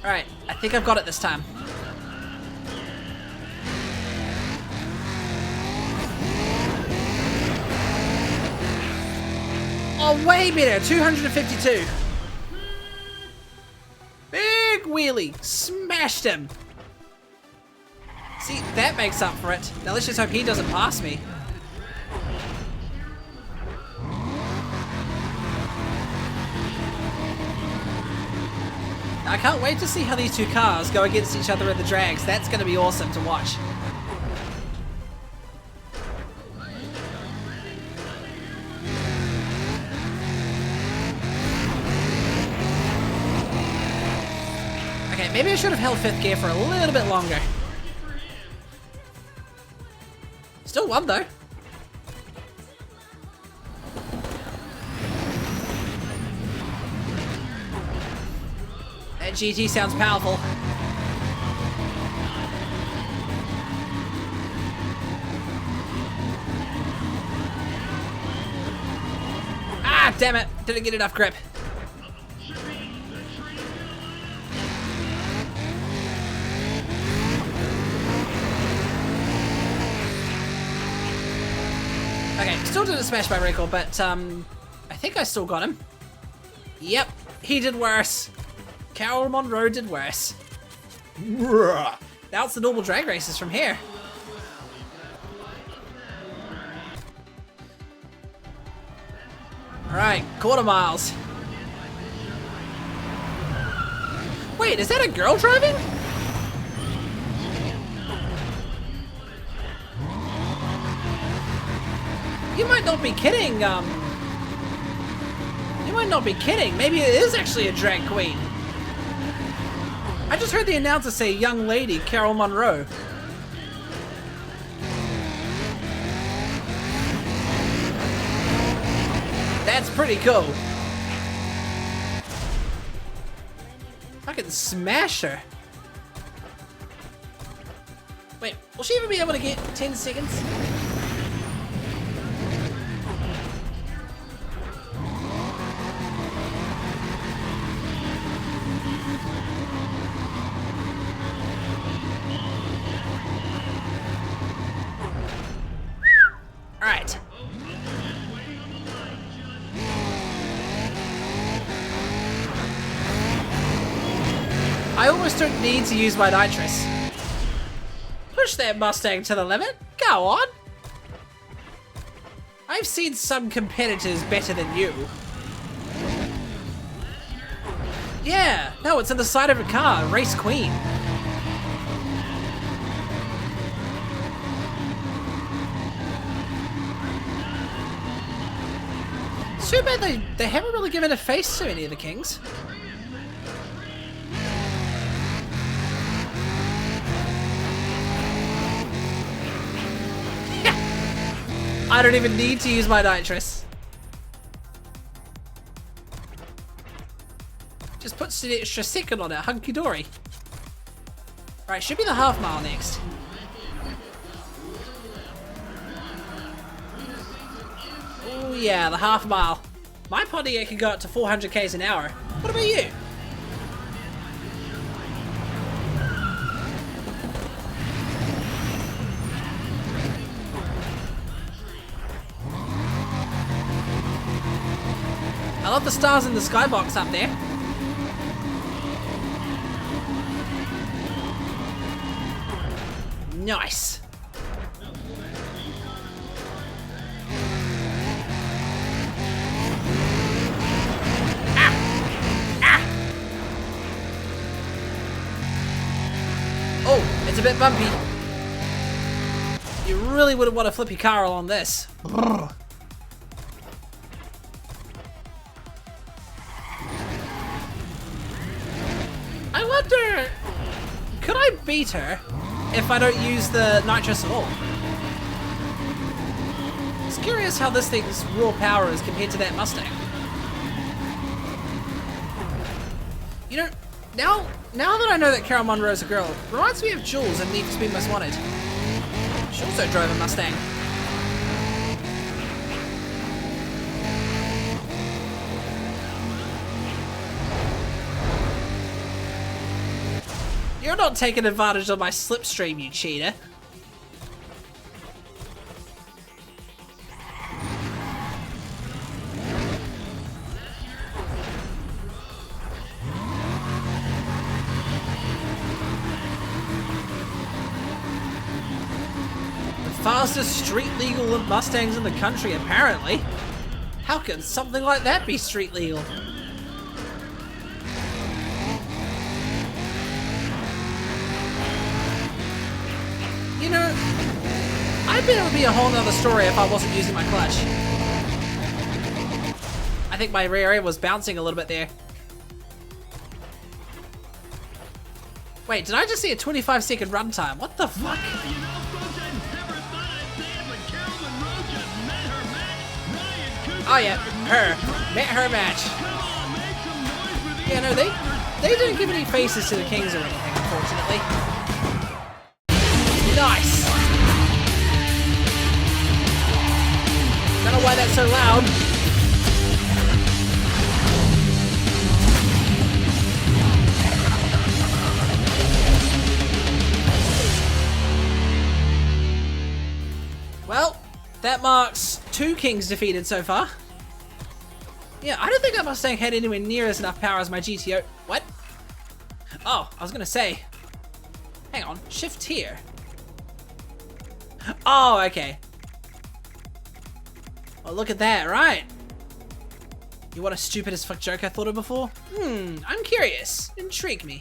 Alright, I think I've got it this time. Oh, way better. 252. Big wheelie. Smashed him. See, that makes up for it. Now let's just hope he doesn't pass me. I can't wait to see how these two cars go against each other in the drags. That's going to be awesome to watch. Okay, maybe I should have held 5th gear for a little bit longer. Still won though. That GT sounds powerful. Ah, damn it. Didn't get enough grip. Okay, still didn't smash my record, but I think I still got him. Yep, he did worse. Carol Monroe did worse. Now it's the normal drag races from here. Alright, quarter miles. Wait, is that a girl driving? You might not be kidding, you might not be kidding. Maybe it is actually a drag queen. I just heard the announcer say young lady Carol Monroe. That's pretty cool. I can smash her. Wait, will she even be able to get 10 seconds? Alright. I almost don't need to use my nitrous. Push that Mustang to the limit. Go on. I've seen some competitors better than you. Yeah, no, it's in the side of a car. Race Queen. Too bad they haven't really given a face to any of the kings. I don't even need to use my nitrous. Just puts an extra second on it, hunky dory. Right, should be the half mile next. Oh yeah, the half mile. My Pontiac can go up to 400 k's an hour. What about you? I love the stars in the skybox up there. Nice. Oh, it's a bit bumpy. You really wouldn't want to flip your car along this. I wonder, could I beat her if I don't use the nitrous at all? It's curious how this thing's raw power is compared to that Mustang. You know, now that I know that Carol Monroe's a girl, it reminds me of Jules in Need for Speed Most Wanted. She also drove a Mustang. You're not taking advantage of my slipstream, you cheater. Fastest street legal Mustangs in the country, apparently. How can something like that be street legal? You know, I bet it would be a whole nother story if I wasn't using my clutch. I think my rear end was bouncing a little bit there. Wait, did I just see a 25-second runtime? What the fuck? Oh yeah, met her match. Yeah, no, they didn't give any faces to the Kings or anything, unfortunately. Nice. Don't know why that's so loud. Well, that marks 2 Kings defeated so far. Yeah, I don't think that Mustang had anywhere near as enough power as my GTO. What? Oh, I was gonna say. Hang on, shift here. Oh, okay. Well, look at that, right? You want a stupid as fuck joke I thought of before? I'm curious. Intrigue me.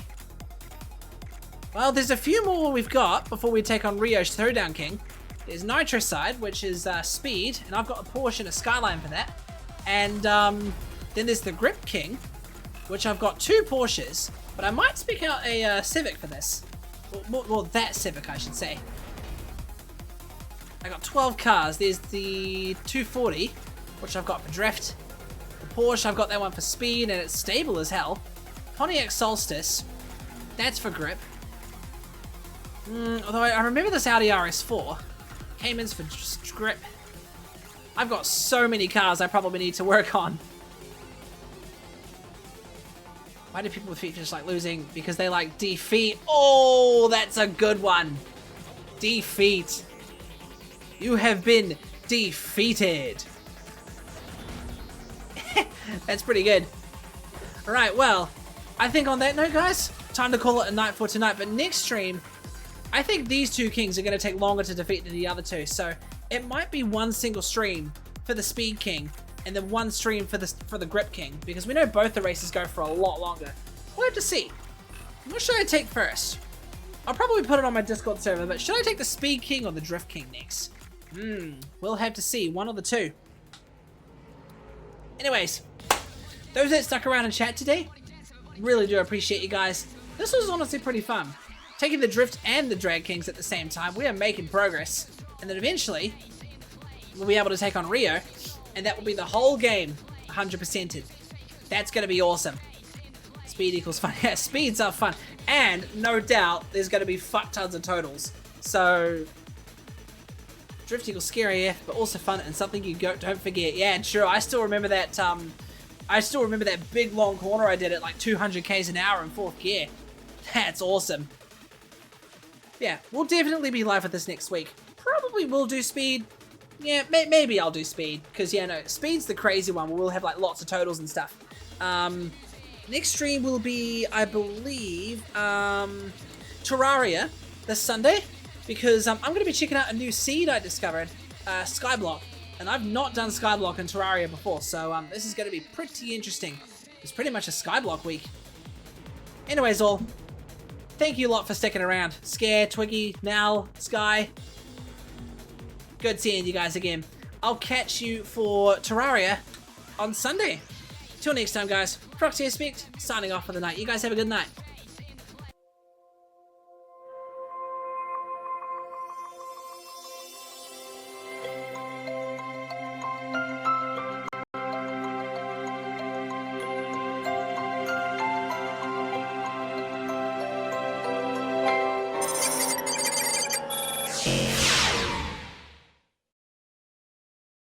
Well, there's a few more we've got before we take on Rio's Throwdown King. There's Nitrocide, which is speed, and I've got a Porsche and a Skyline for that. And then there's the Grip King, which I've got 2 Porsches, but I might speak out a Civic for this. Well, that Civic, I should say. I got 12 cars. There's the 240, which I've got for drift. The Porsche, I've got that one for speed, and it's stable as hell. Pontiac Solstice, that's for grip. Although I remember this Audi RS4. Cayman's for just grip. I've got so many cars I probably need to work on. Why do people with features like losing? Because they like defeat. Oh, that's a good one. Defeat. You have been defeated. That's pretty good. Alright, well, I think on that note, guys, time to call it a night for tonight. But next stream, I think these 2 Kings are going to take longer to defeat than the other 2. So it might be one single stream for the Speed King and then one stream for the Grip King, because we know both the races go for a lot longer. We'll have to see. What should I take first? I'll probably put it on my Discord server, but should I take the Speed King or the Drift King next? We'll have to see. One or the 2. Anyways, those that stuck around and chat today, really do appreciate you guys. This was honestly pretty fun. Taking the Drift and the Drag Kings at the same time, we are making progress. And then eventually, we'll be able to take on Rio, and that will be the whole game 100%ed. That's going to be awesome. Speed equals fun. Yeah, speeds are fun. And no doubt, there's going to be fuck tons of totals. So, Drift equals scary AF, but also fun and something you don't forget. Yeah, and sure, I still remember that. I still remember that big long corner I did at like 200 k's an hour in 4th gear. That's awesome. Yeah, we'll definitely be live with this next week. Probably will do speed. Yeah, maybe I'll do speed. Because, yeah, no, speed's the crazy one where we'll have like lots of totals and stuff. Next stream will be, I believe, Terraria this Sunday. Because I'm going to be checking out a new seed I discovered, Skyblock. And I've not done Skyblock in Terraria before, so this is going to be pretty interesting. It's pretty much a Skyblock week. Anyways, all, thank you a lot for sticking around. Scare, Twiggy, Nal, Sky. Good seeing you guys again. I'll catch you for Terraria on Sunday. Till next time, guys. Proxy Aspect, signing off for the night. You guys have a good night.